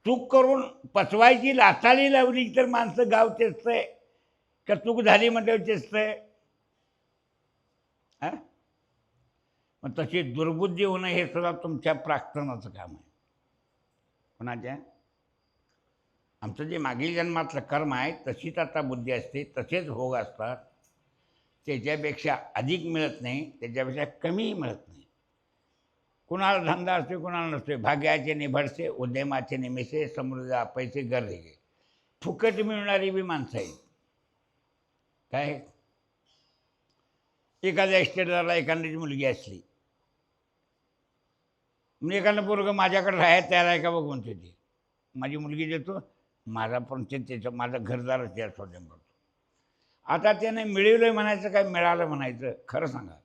[SPEAKER 1] चूक करून पचवायची लाचाळी लावली तर माणसं गाव चेचतंय का चूक झाली म्हणजे चेचतंय? हा, मग तशी दुर्बुद्धी होणं हे सुद्धा तुमच्या प्राक्तनाचं काम आहे. कोणाच्या? आमचं जे मागील जन्मातलं कर्म आहे तशीच आता बुद्धी असते, तसेच भोग असतात. त्याच्यापेक्षा अधिक मिळत नाही, त्याच्यापेक्षा कमीही मिळत नाही. कुणाला धंदा असतो कुणाला नसतो. भाग्याचे निभडसे, उद्यमाचे निमिषे, समृद्ध पैसे गरजे. फुकट मिळणारी बी माणसं आहेत. काय एखाद्या इस्टेटला एखाद्याची मुलगी असली, म्हणजे एखादं पोरगं माझ्याकडे राहायला तयार आहे का बघ म्हणते ती, माझी मुलगी देतो, माझा पण त्याचं माझं घरदारच त्या शोधन करतो. आता त्याने मिळवलं म्हणायचं काय मिळालं म्हणायचं? खरं सांगा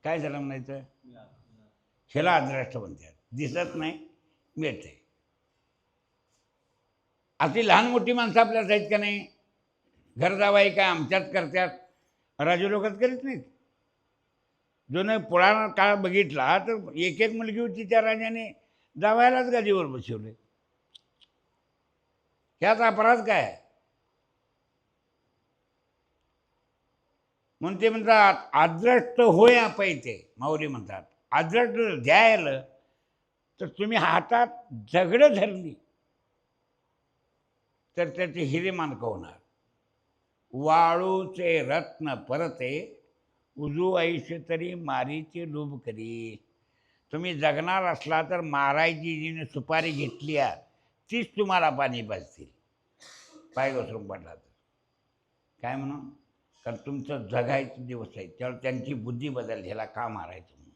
[SPEAKER 1] काय झालं म्हणायचं? ह्याला अद्रष्ट म्हणतात. दिसत नाही मिळते. अशी लहान मोठी माणसं आपल्याला आहेत का नाही? घर जावाई काय आमच्यात करतात, राजू लोकच करीत नाहीत. जो नाही पुराण काळ बघितला तर एक एक मुलगी होती त्या राजाने जावायलाच गादीवर बसवले. ह्याच अपराध काय? म्हणून ते म्हणतात आद्रष्ट होय पैते. माऊली म्हणतात आद्रष्ट द्यायला तर तुम्ही हातात दगडं धरली तर त्याचे हिरे मानक होणार. वाळूचे रत्न परते, उजू आयुष्य तरी मारीचे लोभ करी. तुम्ही जगणार असला तर मारायची जिने सुपारी घेतली आहे तीच तुम्हाला पाणी पाजतील, पाय घसरून पडला तर. काय म्हणून? कारण तुमचं जगायचे दिवस आहेत, त्यावेळी त्यांची बुद्धी बदलली, ह्याला का मारायचं म्हणून.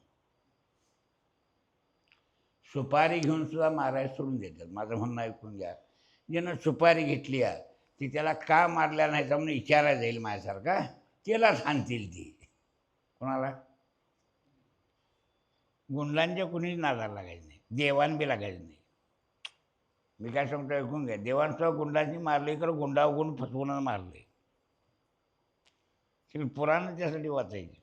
[SPEAKER 1] सुपारी घेऊन सुद्धा मारायला सोडून देतात. माझं म्हणणं ऐकून घ्या. ज्यानं सुपारी घेतली आहे ती त्याला का मारल्या नाही म्हणून विचारायला जाईल माझ्यासारखा, त्याला सांगतील ती. कोणाला? गुंडांच्या कुणीच नादाला लागायचं नाही, देवान बी लागायचं नाही. मी काय सांगतो ऐकून घ्या. देवांसह गुंडांनी मारले तर गुंडावर गुण फसवूनच मारले. पुराण त्यासाठी वाचायची.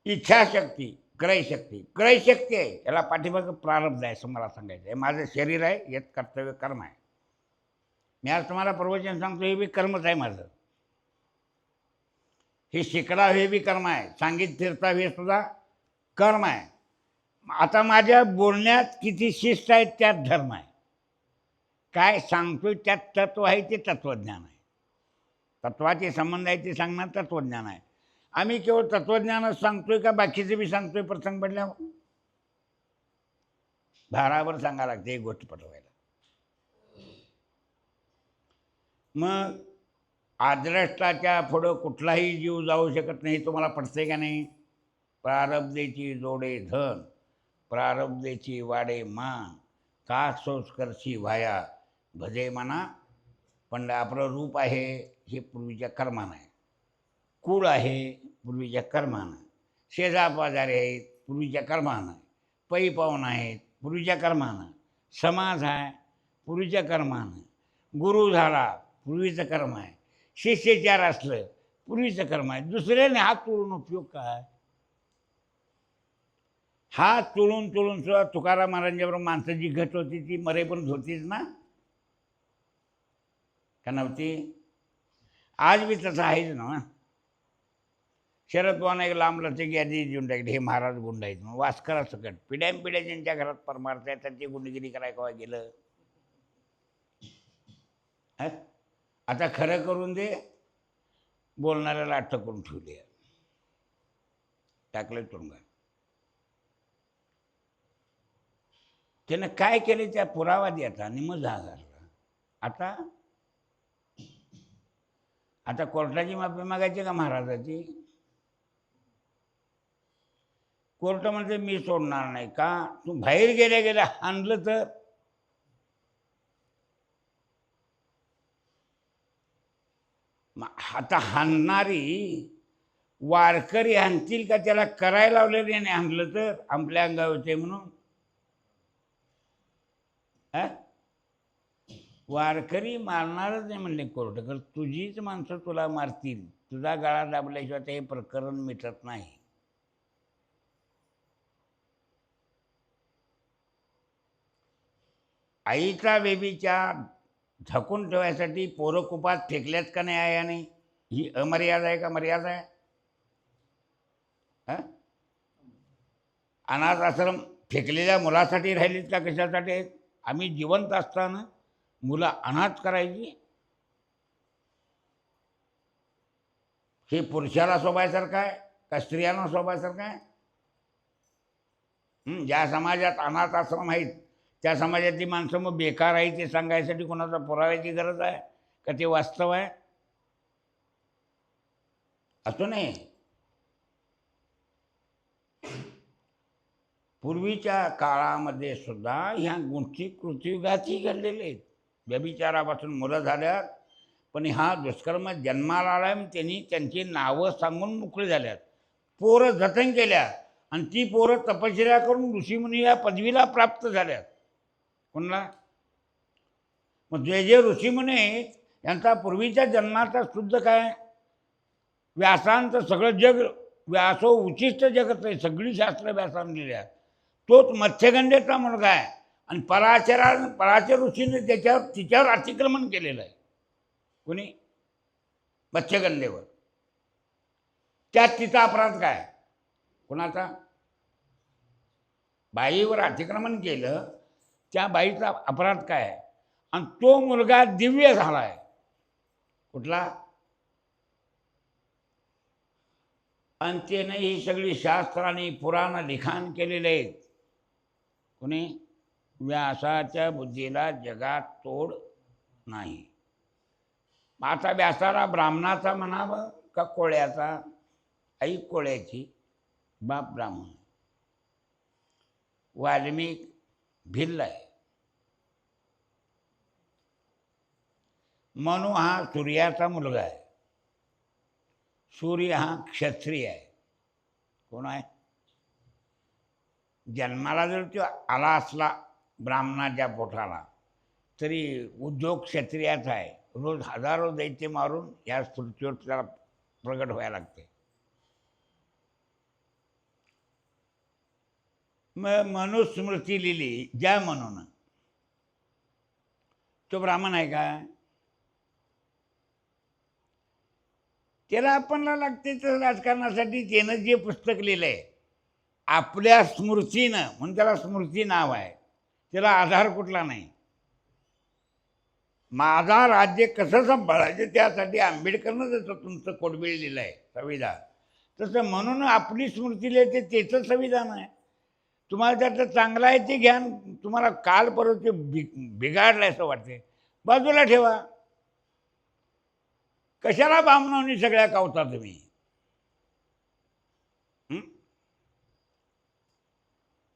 [SPEAKER 1] इच्छाशक्ती, क्रयशक्ती. क्रयशक्ती आहे याला पाठीमागं प्रारब्ध आहे असं मला सांगायचं आहे. माझं शरीर आहे, यात कर्तव्य कर्म आहे. मी आज तुम्हाला प्रवचन सांगतो, हे बी कर्मच आहे माझं. हे शिकला हे बी कर्म आहे, सांगित फिरता हे सुद्धा कर्म आहे. आता माझ्या बोलण्यात किती शिस्त आहे त्यात धर्म आहे. काय सांगतोय त्यात तत्व आहे, ते तत्वज्ञान आहे. तत्वाचे संबंध आहे ते सांगणार तत्वज्ञान आहे. आम्ही केवळ तत्वज्ञानच सांगतोय का बाकीचे बी सांगतोय? प्रसंग पडल्यावर भाराभर सांगा लागते एक गोष्ट पटवायला. मग आद्रष्टाच्या पुढं कुठलाही जीव जाऊ शकत नाही. तुम्हाला पटते का नाही? प्रारब्धेची जोडे धन, प्रारब्धेची वाडे मान, का सोच करशी व्हाया भजे मना पण आपलं रूप आहे हे पूर्वीच्या कर्मानं आहे, कुळ आहे पूर्वीच्या कर्मानं, शेजापाजारी आहेत पूर्वीच्या कर्मानं, पै पाहुणं आहेत पूर्वीच्या कर्मानं, समाज आहे पूर्वीच्या कर्मानं, गुरु झाला पूर्वीचं कर्म आहे, शिष्यचार असलं पूर्वीचं कर्म आहे. दुसऱ्याने हात चोळून उपयोग काय? हात चोळून चोळून सुद्धा तुकाराम महाराजांबरोबर माणसं जी घट होती ती मरेपर्यंत होतीच ना, का नव्हती? आज बी तसं आहेच ना. शरद पवारने एक लांब लचक यादी देऊन टाकली, हे महाराज गुंड आहेत म्हणून. वास्करा सकट पिढ्यानपिढ्या ज्यांच्या घरात परमार्थ आहे त्यांची गुंडगिरी करायला केव्हा गेलं? आता खरं करून दे, बोलणाऱ्याला अटक करून ठेवली, टाकलं तुरुंगात. त्यानं काय केले त्या पुरावा द्यायचा आणि मग झाला. आता कोर्टाची माफी मागायची का महाराजाची? कोर्ट म्हणते मी सोडणार नाही. का? तू बाहेर गेल्या गेल्या आणलं तर आता हाणणारी वारकरी आणतील का त्याला करायला लावलेले नाही आणलं तर आपल्या अंगावर होते म्हणून? वारकरी मारणारच नाही म्हणले कोर्ट, तर तुझीच माणसं तुला मारतील. तुझा गळा दाबल्याशिवाय ते प्रकरण मिटत नाही. आईचा बेबीच्या झाकून ठेवायसाठी पोरं कुपात फेकल्यात का नाही आहे? आणि ही अमर्यादा आहे का मर्यादा आहे? अनाथ आश्रम फेकलेल्या मुलासाठी राहिलीत का कशासाठी आहेत? आम्ही जिवंत असताना मुलं अनाथ करायची? हे पुरुषाला शोभायसारखं आहे का स्त्रियांना शोभायसारखं आहे? ज्या समाजात अनाथ आश्रम आहेत त्या समाजातली माणसं मग बेकार आहे ते सांगायसाठी कोणाचा पुराव्याची गरज आहे का? ते वास्तव आहे असं नाही. पूर्वीच्या काळामध्ये सुद्धा ह्या गोष्टी कृतीयुगाची घडलेल्या आहेत. व्यभिचारापासून मुलं झाल्यात, पण हा दुष्कर्म जन्माला आला, त्यांनी त्यांची नावं सांगून मोकळे झाल्यात. पोरं जतन केल्या आणि ती पोरं तपश्चर्या करून ऋषीमुनी या पदवीला प्राप्त झाल्यात. कोणाला? मग जे जे ऋषीमुनी यांचा पूर्वीच्या जन्माचा शुद्ध काय? व्यासांचं सगळं जग, व्यासो उचिष्ट जगत आहे, सगळी शास्त्र व्यासानं लिहिल्या. तोच मत्स्यगंधेचा मुलगा आहे आणि पराशर ऋषीने तिच्यावर अतिक्रमण केलेलं आहे. कोणी? मत्स्यगंधेवर. त्यात तिचा अपराध काय? कोणाचा? बाईवर अतिक्रमण केलं, त्या बाईचा अपराध काय? आणि तो मुलगा दिव्य झाला आहे. कुठला? आणि त्याने ही सगळी शास्त्रांनी पुराण लिखाण केलेले आहेत. कोणी? व्यासाच्या बुद्धीला जगात तोड नाही. आता व्यासाला ब्राह्मणाचा म्हणावं का कोळ्याचा? आई कोळ्याची, बाप ब्राह्मण. वाल्मिक भिल्ल आहे. मनु हा सूर्याचा मुलगा आहे. सूर्य हा क्षत्रिय आहे. कोण आहे? जन्माला जर तो आला असला ब्राह्मणाच्या पोटाला तरी उद्योग क्षत्रियाचा आहे. रोज हजारो दैत्य मारून या पृथ्वीवर त्याला प्रगट व्हायला लागते. मग मनुस्मृती लिहिली ज्या म्हणून, तो ब्राह्मण आहे का? त्याला आपणला लागते तर राजकारणासाठी त्यानं जे पुस्तक लिहिलं आहे आपल्या स्मृतीनं, म्हणून त्याला स्मृती नाव आहे. त्याला आधार कुठला नाही. माझा राज्य कसं सांभाळायचं त्यासाठी आंबेडकरनं जसं तुमचं कोडबिळ लिहिलं आहे संविधान, तसं म्हणून आपली स्मृती लिहिते त्याचं संविधान आहे. तुम्हाला त्याचं चांगलं आहे ते घ्या, तुम्हाला काल परत ते बिघाडलं असं वाटते बाजूला ठेवा. कशाला बामणावनी सगळ्या कावता तुम्ही?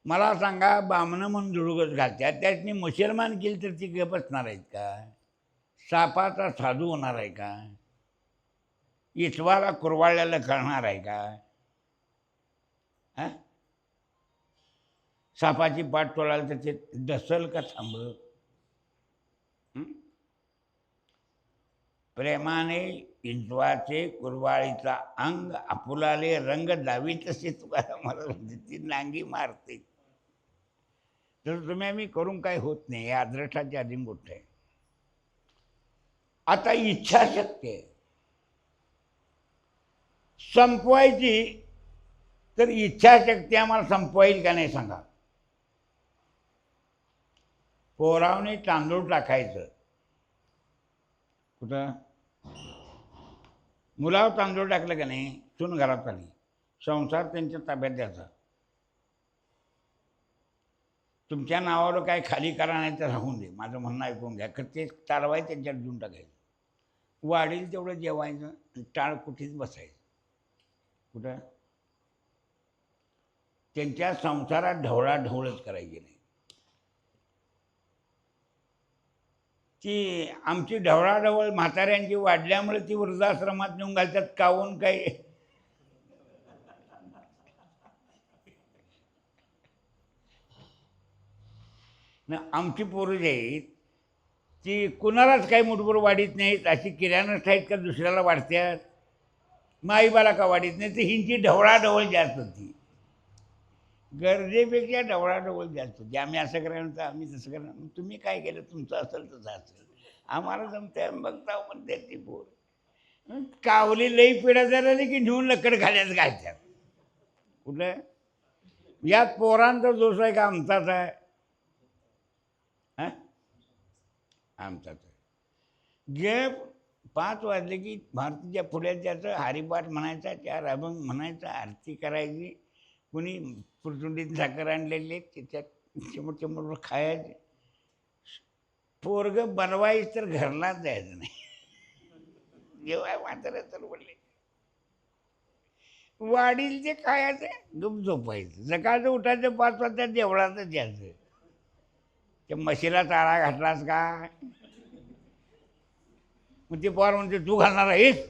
[SPEAKER 1] मला सांगा, बामणं म्हणून धुडगच घालतात, त्यातनी मुसलमान केली तर ती गप बसणार आहेत का? सापाचा साधू होणार आहे का? इतवाला कुरवाळल्याला कळणार आहे का? हा? सापाची पाठ तोडायला तर ते डसल का थांबलं? प्रेमाने इतवाचे कुरवाळीचा अंग आपुलाले रंग दावी तसे तुकाराम महाराज म्हणते, ती नांगी मारते. तर तुम्ही आम्ही करून काय होत नाही, या अद्रष्टाची आधी गोष्ट आहे. आता इच्छाशक्ती आहे संपवायची, तर इच्छाशक्ती आम्हाला संपवाईल का नाही सांगा? पोरावने तांदूळ टाकायचं कुठं? मुलावर तांदूळ टाकलं का नाही, सून घरात आली, संसार त्यांच्या ताब्यात द्यायचा. तुमच्या नावावर काय खाली करा नाही तर राहून दे, माझं म्हणणं ऐकून घ्या. खरं ते चालवाय त्यांच्यात देऊन टाकायचं. वाढील तेवढं जेवायचं, टाळ कुठेच बसायचं. कुठं? त्यांच्या संसारात ढवळाढवळच करायची नाही. ती आमची ढवळाढवळ म्हाताऱ्यांची वाढल्यामुळे ती वृद्धाश्रमात नेऊन घालतात. काहून काय? ना आमची पोरं जी आहेत ती कुणालाच काही मुठभर वाढीत नाहीत. अशी किराणच आहेत का दुसऱ्याला वाढत्यात? माईबाला का वाढीत नाही? तर हिंची ढवळाढवळ जास्त होती, गरजेपेक्षा ढवळाढवळ जास्त होती. आम्ही असं करायला तर आम्ही तसं करणार. तुम्ही काय केलं? तुमचं असेल तसं असेल, आम्हाला जमतंय बघता म्हणते ती पोर. कावली लई पिढा झाली की नेऊन लकड खाल्याच घालतात. कुठं? यात पोरांचा दोष आहे का आमचाच आहे? हां, आमचाच आहे. जे 5 वाजले की भारतीच्या पुढे त्याचं हरिपाठ म्हणायचा, 4 अभंग म्हणायचा, आरती करायची. कुणी पुरचुंडीत साखर आणलेली त्याच्यात चिमूट चिमूट खायचे. पोरगं बनवायचं तर घरलाच जायचं नाही. जेव्हा म्हातारा तर बोलले वाढील ते खायचं, गुप झोपायचं. सकाळचं उठायचं 5 वाजता देवळातच जायचं. त्या म्हशीला चारा घातलास का? मग ते पोर म्हणते तू घालणार आहेस?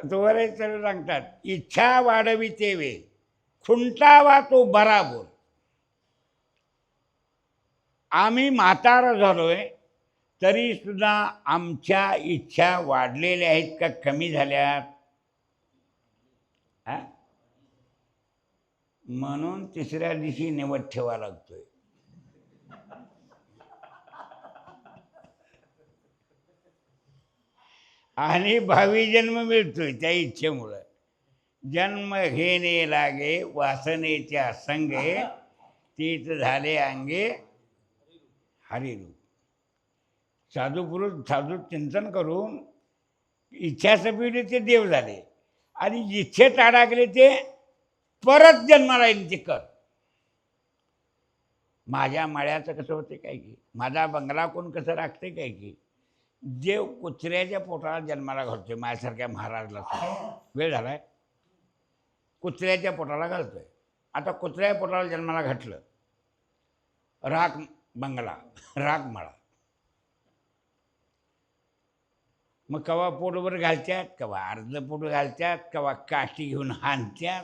[SPEAKER 1] तुवरे तर सांगतात, इच्छा वाढवी ते वे खुंटावा तो बराबर. आम्ही म्हातारा झालोय तरी सुद्धा आमच्या इच्छा वाढलेल्या आहेत का कमी झाल्यात? हा? म्हणून तिसऱ्या दिवशी निवड ठेवा लागतोय. आणि भावी जन्म मिळतोय त्या इच्छेमुळं. जन्म घेणे लागे वासनेच्या संगे, तीच झाले अंगे हरिरूप. साधू पुरुष साधू चिंतन करून इच्छा सपिले ते देव झाले, आणि इच्छेत अडकले ते परत जन्माला येईल ते कर. माझ्या माळ्याचं कसं होते काय की, माझा बंगला कोण कसं राखते काय की, देव कुत्र्याच्या पोटाला जन्माला घालतोय. माझ्यासारख्या महाराजला वेळ झालाय, कुत्र्याच्या पोटाला घालतोय. आता कुत्र्याच्या पोटाला जन्माला घातलं, राख बंगला, राख मळा. मग कवा पोटभर घालत्यात, कवा अर्ध पोट घालत्यात, कवा काठी घेऊन हाणत्यात.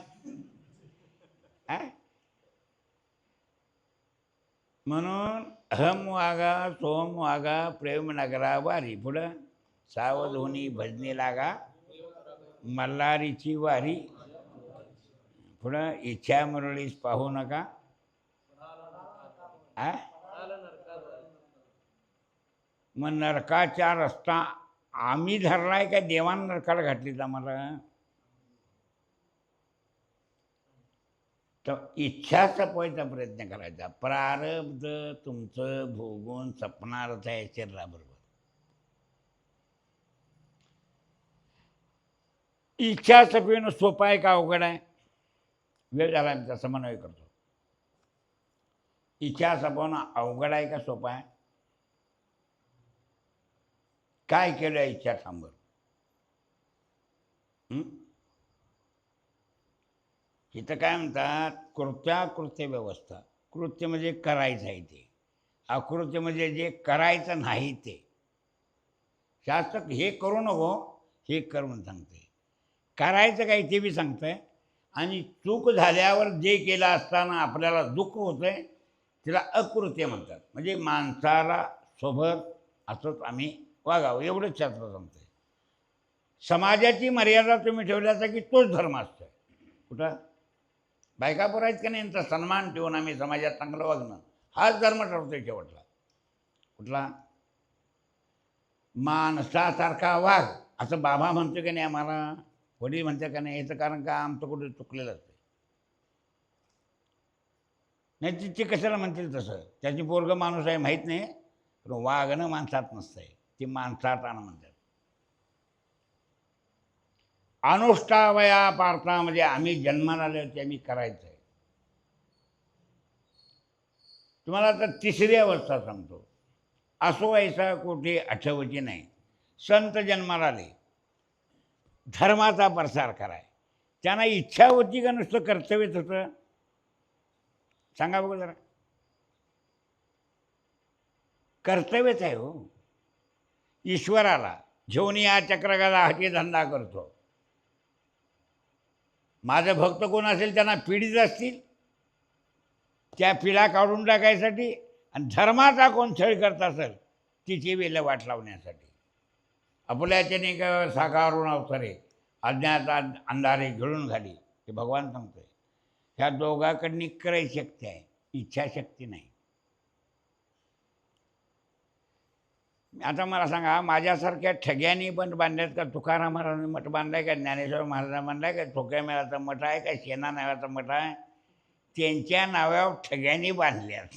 [SPEAKER 1] म्हणून हम वागा सोम वागा प्रेम नगरा वारी. पुढं सावध होणी भजनी लागा मल्हारीची वारी. पुढं इच्छा मुरळीस पाहू नका. मग नरकाचा रस्ता आम्ही धरलाय का देवान नरकाला घातलीत आम्हाला? तर इच्छा सपवायचा प्रयत्न करायचा. प्रारब्ध तुमचं भोगून सपणारच आहे शरीराबरोबर. इच्छा सपविणं सोपं आहे का अवघड आहे? वेळ झाला आमचा समन्वय करतो. इच्छा सपवणं अवघड आहे का सोपं आहे? काय केलं इच्छा थांबव? इथं काय म्हणतात, कृत्याकृत्य व्यवस्था. कृत्य म्हणजे करायचं आहे ते, अकृत्य म्हणजे जे करायचं नाही ते. शास्त्र हे करू नको, हे कर म्हणून सांगते. करायचं काय ते बी सांगतंय. आणि चूक झाल्यावर जे केलं असताना आपल्याला दुःख होतंय तिला अकृत्य म्हणतात. म्हणजे माणसाला सोबत असंच आम्ही वागावं एवढंच शास्त्र सांगतंय. समाजाची मर्यादा तुम्ही ठेवल्याचा की तोच धर्म असतोय. कुठं बायका पोरं आहेत का नाही, यांचा सन्मान ठेवून आम्ही समाजात चांगलं वागणं हाच धर्म ठरवतोय शेवटला. कुठला माणसासारखा वाघ असं बाबा म्हणतो की नाही आम्हाला, वडील म्हणते का नाही, याचं कारण का आमचं कुठे चुकलेलं असतं. नाही ते कशाला म्हणतील तसं, त्याची पोरगं माणूस आहे माहीत नाही, पण वागणं माणसात नसतंय, ते माणसात आणं म्हणतात. अनुष्ठावया पार्था म्हणजे आम्ही जन्माला आलो ते आम्ही करायचं आहे. तुम्हाला आता तिसरी अवस्था सांगतो. असो ऐसा कोठे आठवची नाही. संत जन्माला आले धर्माचा प्रसार कराय, त्यांना इच्छा होती का नुसतं कर्तव्यच होतं? सांगा बघू जरा. कर्तव्यच आहे हो. ईश्वराला घेऊन या चक्रगदा हाती धंदा करतो. माझं भक्त कोण असेल त्यांना पीडित असतील, त्या पिढा काढून टाकायसाठी, आणि धर्माचा कोण छळ करत असेल तिची वेळ वाट लावण्यासाठी. आपल्याच्याने का साकारून अवतरे अज्ञात अंधारे घिळून घाली, हे भगवान सांगतोय. ह्या दोघांकडनी क्रय शक्ती आहे, इच्छाशक्ती नाही. आता मला सांगा, माझ्यासारख्या ठग्यांनी पण बांधल्यात का? तुकाराम महाराजांनी मठ बांधलाय का? ज्ञानेश्वर महाराजांनी बांधलाय का? ठोक्या मेळाचा मठ आहे का? शेणा नावाचा मठ आहे? त्यांच्या नावावर ठग्यांनी बांधल्यात.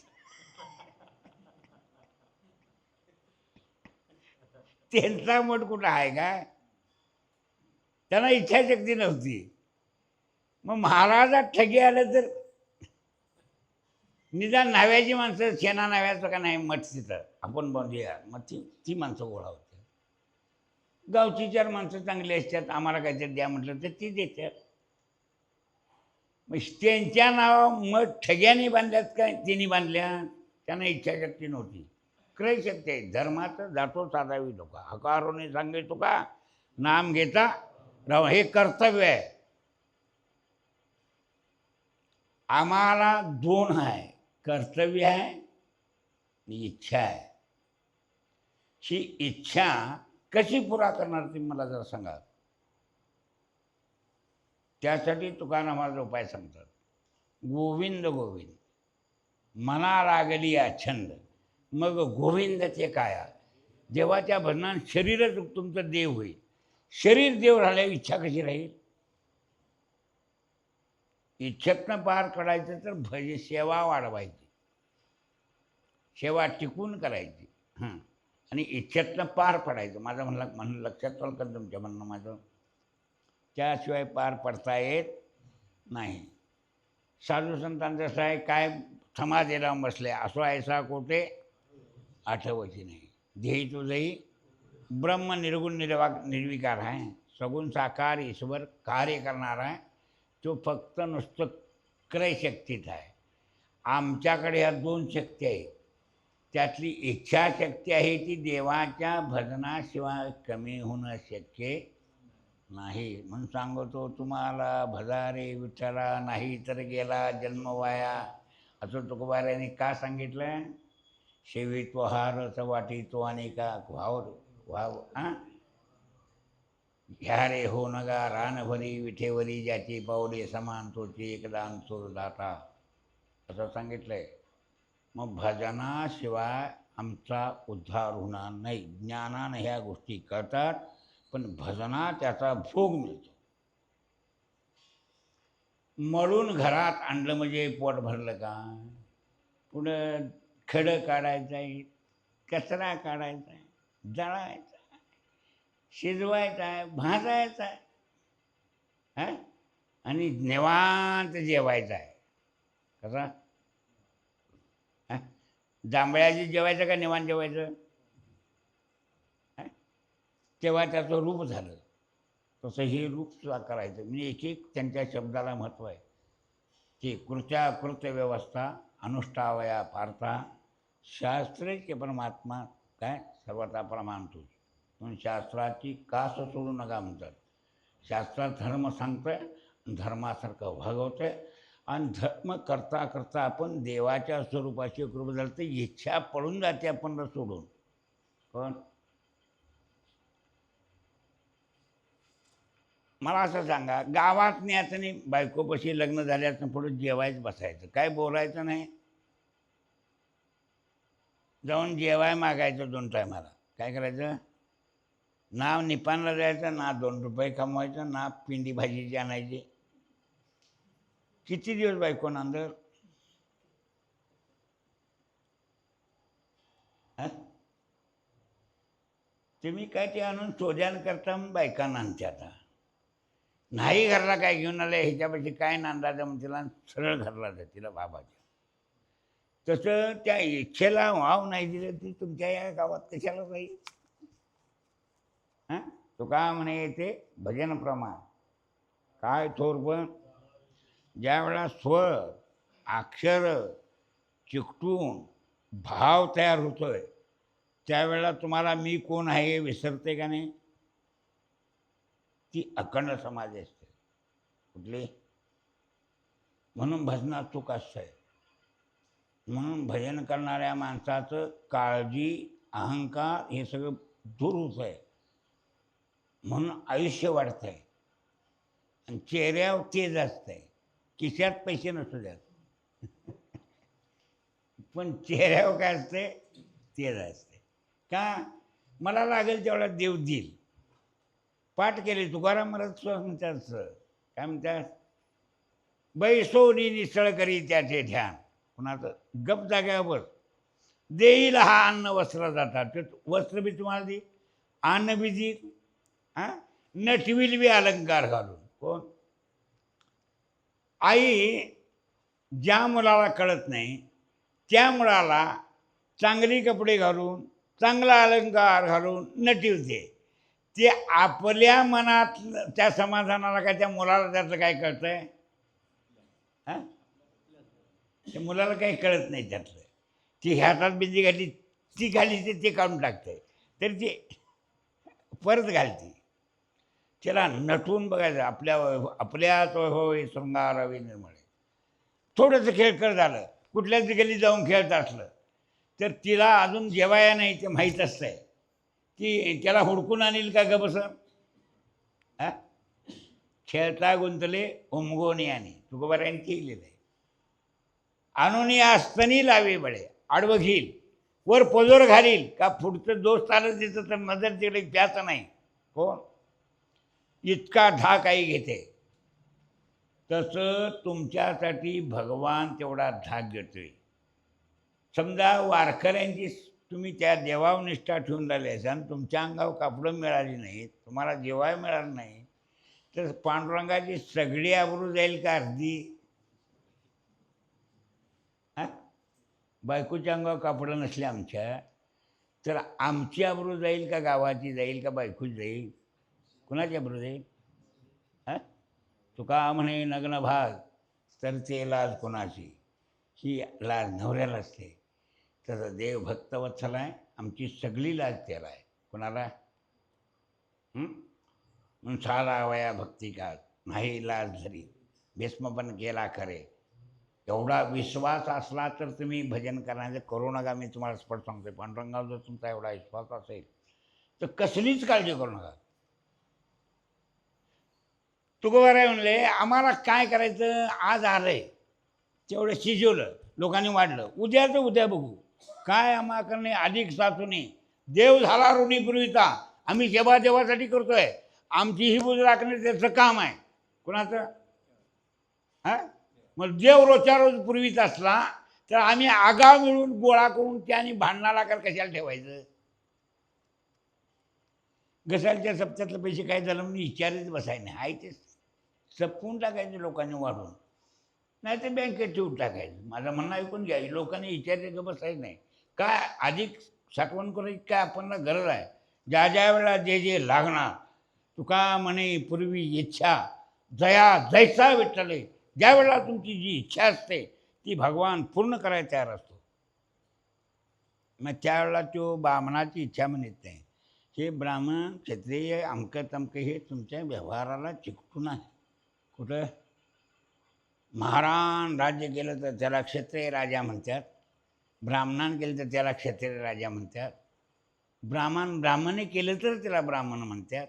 [SPEAKER 1] त्यांचा मठ कुठं आहे काय? त्यांना इच्छाशक्ती नव्हती. मग महाराजात ठगी आलं तर निदान नाव्याची माणसं, शेणा नाव्याचं का नाही मठ तिथं आपण बांधूया, मग ती माणसं गोळा होतात. गावची चार माणसं चांगली असतात, आम्हाला काहीतरी द्या म्हटलं तर ती देतात. मग त्यांच्या नावावर मग ठग्याने बांधल्यात काय? तिने बांधल्या. त्यांना इच्छाशक्ती नव्हती, क्रय शक्ती आहे. धर्माचं जातो साधावी लोक हकारोने सांगितो का नाम घेता राव, हे कर्तव्य आहे. आम्हाला दोन आहे, कर्तव्य आहे आणि इच्छा आहे. ही इच्छा कशी पुरा करणार तुम्ही मला जरा सांगा. त्यासाठी तुकारामाचा उपाय सांगतात. गोविंद गोविंद मना लागली छंद, मग गोविंद ते काया. देवाच्या भजनात शरीरच तुमचं देव होईल. शरीर देव राहिल्यावर इच्छा कशी राहील? इच्छेतनं पार काढायचं तर सेवा वाढवायची, सेवा टिकून करायची. आणि इच्छेतनं पार पडायचं. माझं म्हणणं लक्षात आलं का तुमच्या म्हणणं माझं? त्याशिवाय पार पडता येत नाही. साधू संतांचं असं आहे, काय समाधीला बसले असो ऐसा कोठे आठवची नाही. ध्येय तुझही ब्रह्म निर्गुण निर्विकार आहे, सगुण साकार ईश्वर कार्य करणार आहे. तो फक्त नुसतं क्रय शक्तीत आहे. आमच्याकडे ह्या दोन शक्ती आहेत. त्यातली इच्छाशक्ती आहे ती देवाच्या भजनाशिवाय कमी होणं शक्य नाही. म्हणून सांगतो तुम्हाला, भजारे विठ्ठला नाही तर गेला जन्म वाया. असं तुकोबारायांनी का सांगितलं? शेवी तो हारच वाटी तो अनेका व्हाव ह्या रे हो नगा रानभरी विठेवरी, ज्याची पावले समान तोची एकदा अंतुर दाता, असं सांगितलंय. मग भजनाशिवाय आमचा उद्धार होणार नाही. ज्ञानानं ह्या गोष्टी कळतात, पण भजनात त्याचा भोग मिळतो. मळून घरात आणलं म्हणजे पोट भरलं का? पुढं खडं काढायचं आहे, कचरा काढायचा आहे, जळायचा आहे, शिजवायचा आहे, भाजायचा आहे, हां, आणि निवांत जेवायचं आहे. कसा? हां, जांभळ्याची जेवायचं का निवांत जेवायचं? तेव्हा त्याचं रूप झालं. तसं हे रूप करायचं म्हणजे एक एक त्यांच्या शब्दाला महत्त्व आहे. की कृत्याकृत्य व्यवस्था अनुष्ठावया पार्था शास्त्रे के परमात्मा काय सर्वथा प्रमाणतो. म्हणून शास्त्राची कास सोडू नका म्हणतात. शास्त्रात धर्म सांगतोय, धर्मासारखं भागवतोय आणि धर्म करता करता आपण देवाच्या स्वरूपाची कृपा झालं तर इच्छा पडून जाते आपण सोडून. पण मला असं सांगा, गावात न्यायचं नाही, बायकोपाशी लग्न झाल्याचं पुढे जेवायच बसायचं, काय बोलायचं नाही, जाऊन जेवाय मागायचं 2 टायमाला. काय करायचं, ना निपाणला जायचं, ना 2 रुपये कमवायचं, ना पिंडी भाजीची आणायची. किती दिवस बायको नांदर. तुम्ही काय ते आणून चोद्यान करता मग बायकांना आणते. आता नाही घरला काय घेऊन आलं ह्याच्यापाशी काय नांदायचं मग तिला सरळ घरला जा तिला बाबाच्या. तसं त्या इच्छेला वाव नाही दिलं ती तुमच्या या गावात कशाला जाईल. हां, तुका म्हणे येते भजन प्रमाण काय थोरपण. ज्या वेळा स्व अक्षर चिकटून भाव तयार होतोय त्यावेळेला तुम्हाला मी कोण आहे हे विसरते का नाही. ती अखंड समाधी असते कुठली. म्हणून भजनात चूक असते. म्हणून भजन करणाऱ्या माणसाचं काळजी अहंकार हे सगळं दूर होत आहे. म्हणून आयुष्य वाढतं आहे आणि चेहऱ्यावर तेज असतंय. खिशात पैसे नसू द्यात पण चेहऱ्यावर काय असते, तेज असते. का मला लागेल तेवढा देव देईल. पाठ केले तुकाराम महाराज म्हणतात काय म्हणतात, बैसोनी निसळ करी त्याचे ध्यान. कुणाचं गप जाग्यावर देईल हा अन्न वस्त्र जातात. ते वस्त्र बी तुम्हाला देईल, अन्न बी देईल, हां नटविल बी अलंकार घालून. कोण आई ज्या मुलाला कळत नाही त्या मुलाला चांगली कपडे घालून चांगला अलंकार घालून नटवते. ते आपल्या मनात त्या समाधानाला काय त्या मुलाला त्याचं काय कळतंय. हां, त्या मुलाला काही कळत नाही त्यातलं. ती हातात बिंदी घातली ती घाली ते काढून टाकते तर ती परत घालते. त्याला नटवून बघायचं. आपल्याच होय शृंगारावी निर्मळे. थोडंसं खेळकर झालं, कुठल्याच गल्ली जाऊन खेळत असलं तर तिला अजून जेवाया नाही ते माहीत असतंय. ती त्याला हुडकून आणील का ग बस. हां, खेळता गुंतले उमगोनी आणि तुकोबारायांनी केलेलं आहे. आणून असतनी लावे बळे आडवं घेईल वर पजोर घालील का पुढचं दोस्त आलं तिथं तर नजर तिकडे प्याचं नाही. कोण इतका धाक आई घेते. तसं तुमच्यासाठी भगवान तेवढा धाक घेतोय. समजा वारकऱ्यांची तुम्ही त्या देवावर निष्ठा ठेवून राहिली असाल, तुमच्या अंगावर कापडं मिळाली नाही, तुम्हाला जेवाय मिळालं नाही, तर पांडुरंगाची सगळी आबरू जाईल का अर्धी. हां, बायकोच्या अंगावर कापडं नसले आमच्या तर आमची आबरू जाईल का गावाची जाईल का बायकोची जाईल, कुणाची आबरू जाईल. हां, तुका म्हणे नग्न भाग तर ते लाज कोणाची. ही लाज नवऱ्याला असते. तसं देव भक्तवत्सल आहे, आमची सगळी लाज त्याला आहे. कोणाला सारा वया भक्ती का नाही लाज धरी भीष्म पण केला खरे. एवढा विश्वास असला तर तुम्ही भजन करण्याचं करू नका. मी तुम्हाला स्पष्ट सांगतोय, पांडुरंगावर जर तुमचा एवढा विश्वास असेल तर कसलीच काळजी करू नका. तुकोबाराय म्हणले आम्हाला काय करायचं, आज आलंय तेवढं शिजवलं लोकांनी वाढलं, उद्याचं उद्या बघू. काय आम्हा करणे अधिक साचूने देव झाला ऋणी पूर्वीचा. आम्ही सेवा देवासाठी करतोय, आमची ही बुज राखणे त्याचं काम आहे. कुणाचं. हां, मग देव रोजच्या रोज पूर्वीच असला तर आम्ही आगाव मिळून गोळा करून त्याने भांडणाला कर कशाला ठेवायचं. घसालच्या सप्त्यातलं पैसे काय झालं म्हणून विचारच बसायला नाही. आहे ते सपवून टाकायचं लोकांनी वाढून, नाही तर बँकेत ठेवून टाकायचं. माझं म्हणणं ऐकून घ्या. लोकांनी विचारायचं बसायचं नाही. काय अधिक साठवण करायची काय आपल्याला गरज आहे. ज्या ज्या वेळेला जे जे लागणार. तुका म्हणे पूर्वी इच्छा जया जैसा विठ्ठले. ज्या वेळेला तुमची जी इच्छा असते ती भगवान पूर्ण करायला तयार असतो. मग त्यावेळेला तो ब्राह्मणाची इच्छा म्हणत नाही. हे ब्राह्मण क्षत्रिय अमकं तमकं हे तुमच्या व्यवहाराला चिकटून आहे. कुठं महाराण राज्य केलं तर त्याला क्षत्रिय राजा म्हणतात, ब्राह्मणानं केलं तर त्याला क्षत्रिय राजा म्हणतात, ब्राह्मणे केलं तर त्याला ब्राह्मण म्हणतात,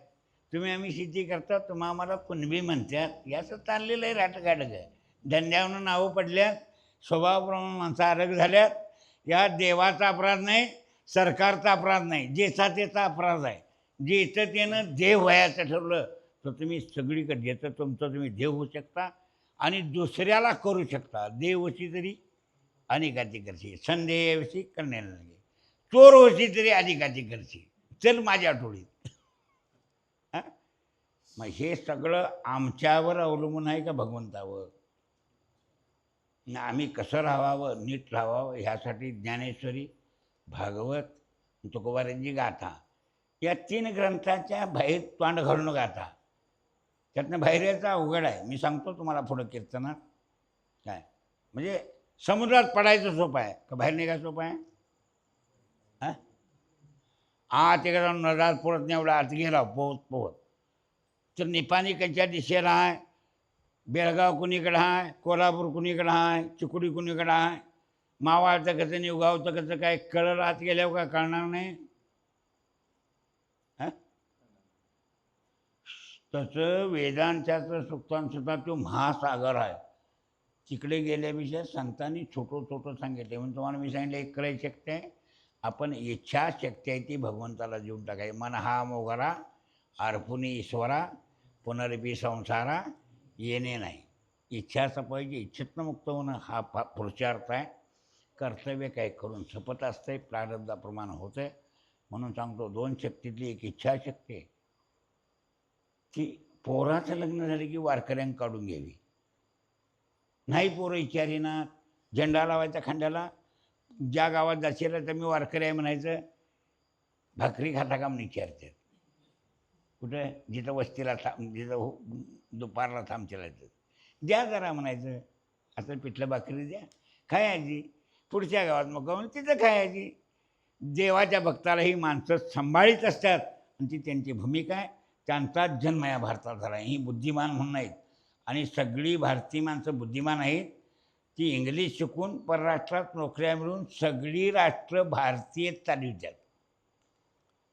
[SPEAKER 1] तुम्ही आम्ही शेती करता तुम्हा आम्हाला कुणबी म्हणतात. याचं चाललेलं आहे राटगाडग. धंद्यावरून नावं पडल्यात, स्वभावाप्रमाणे माणसं अलग झाल्यात. या देवाचा अपराध नाही, सरकारचा अपराध नाही, ज्याचा त्याचा अपराध आहे. ज्याचं त्यानं देव व्हायचं ठरवलं तर तुम्ही सगळीकडे ज्याचं तुमचं तुम्ही देव होऊ शकता आणि दुसऱ्याला करू शकता. देव होशी तरी अनेकाची करशी, संदेहशी करण्याला लागे, चोर होशी तरी अधिकाची करशी, चल माझ्या टोळीत. हां, मग हे सगळं आमच्यावर अवलंबून आहे का भगवंतावर? आम्ही कसं राहावं, नीट राहावं ह्यासाठी ज्ञानेश्वरी, भागवत, तुकोबारांची गाथा या 3 ग्रंथाच्या बाहेर तोंड घालून गाथा. त्यातनं बाहेर यायचा अवघड आहे. मी सांगतो तुम्हाला पुढं कीर्तनात काय. म्हणजे समुद्रात पडायचं सोपं आहे का बाहेर निघायचं सोपं आहे? हां, आत एका नदात पोहत नाही, एवढा आत गेला पोहत पोहत तर निपाणी कंच्या दिशेला आहे, बेळगाव कुणीकडं आहे, कोल्हापूर कुणीकडं आहे, चिकोडी कुणीकडं आहे, मावाळचं कसं नाही, उगावचं कसं काय, कळलं आत गेल्यावर काय कळणार नाही. हां, तसं वेदांच्याचं सुक्तांसुद्धा तो महासागर आहे. तिकडे गेल्याविषयी संतांनी छोटं छोटं सांगितलं. म्हणून तुम्हाला मी सांगितलं एक क्रय शक्ती आहे, आपण इच्छाशक्ती आहे ती भगवंताला देऊन टाकायची. मन हा मोगरा अर्पुनी ईश्वरा, पुनर्पी संसारा येणे नाही. इच्छाचं पाहिजे, इच्छेतनं मुक्त होणं हा पुरुषार्थ आहे. कर्तव्य काय करून शपथ असते, प्रारब्धाप्रमाणे होतं. म्हणून सांगतो 2 शक्तीतली एक इच्छाशक्ती आहे, की पोराचं लग्न झालं की वारकऱ्यांना काढून घ्यावी. नाही पोरं विचारीना, झेंडा लावायचा खांद्याला, ज्या गावात जाशील तर मी वारकरी आहे म्हणायचं, भाकरी खाता का म्हणून विचारतात. कुठं जिथं वस्तीला जिथं दुपारला थांबचिलायचं, द्या जरा म्हणायचं, आता पिठलं भाकरी द्या, खायची. पुढच्या गावात मग म्हणून तिथं खायची. देवाच्या भक्ताला ही माणसं सांभाळीत असतात आणि ती त्यांची भूमिका आहे. त्यांचाच जन्म या भारतात झाला. ही बुद्धिमान म्हणून आहेत आणि सगळी भारतीय माणसं बुद्धिमान आहेत. ती इंग्लिश शिकून परराष्ट्रात नोकऱ्या मिळून सगळी राष्ट्र भारतीय चालवितात.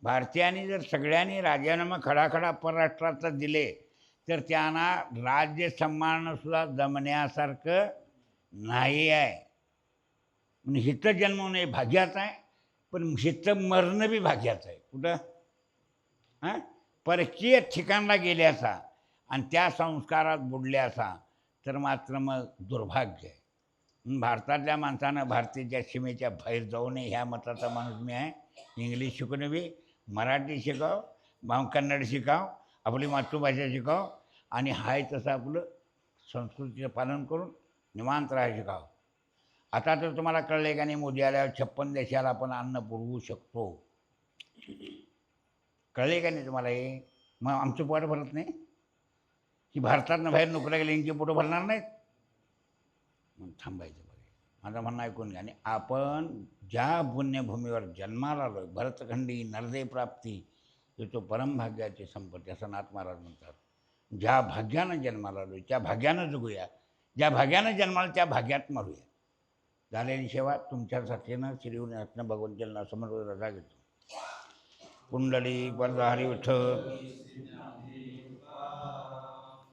[SPEAKER 1] भारतीयांनी जर सगळ्यांनी राजीनामा खडाखडा परराष्ट्राचा दिले तर त्यांना राज्य सांभाळणंसुद्धा जमण्यासारखं नाही आहे. म्हणजे हिथं जन्मवणं हे भाग्याचं आहे, पण हिथं मरणं बी भाग्याचं आहे. कुठं हां, परकीय ठिकाणला गेल्याचा आणि त्या संस्कारात बुडल्याचा तर मात्र मग दुर्भाग्य आहे. भारतातल्या माणसानं भारतीच्या सीमेच्या बाहेर जाऊ नये ह्या मताचा माणूस मी आहे. इंग्लिश शिकून बी मराठी शिकाव, कन्नड शिकाव, आपली मातृभाषा शिकाव आणि हाय तसं आपलं संस्कृतीचं पालन करून निवांत राहा शिकाव. आता तर तुम्हाला कळलं का नाही, मोदी आल्यावर 56 देशाला आपण अन्न पुरवू शकतो. कळले का नाही तुम्हाला हे? मग आमचं पोट भरत नाही की भारतातनं बाहेर नोकऱ्या गेल्या यांची पोटं भरणार नाहीत? मग थांबायचं बघा. माझं म्हणणं ऐकून घ्या. आणि आपण ज्या पुण्यभूमीवर जन्माला आलो आहे, भरतखंडी नरदे प्राप्ती तो परमभाग्याची संपत्ती असं नाथ महाराज म्हणतात. ज्या भाग्यानं जन्माला आलो आहे त्या भाग्यानं जगूया, ज्या भाग्यानं जन्माला त्या भाग्यात मरूया. झालेली सेवा तुमच्यासाठीनं श्रीनाथनं भगवंतांना समर्पित रजा घेतो. कुंडली वरदाहरी विठ्ठल.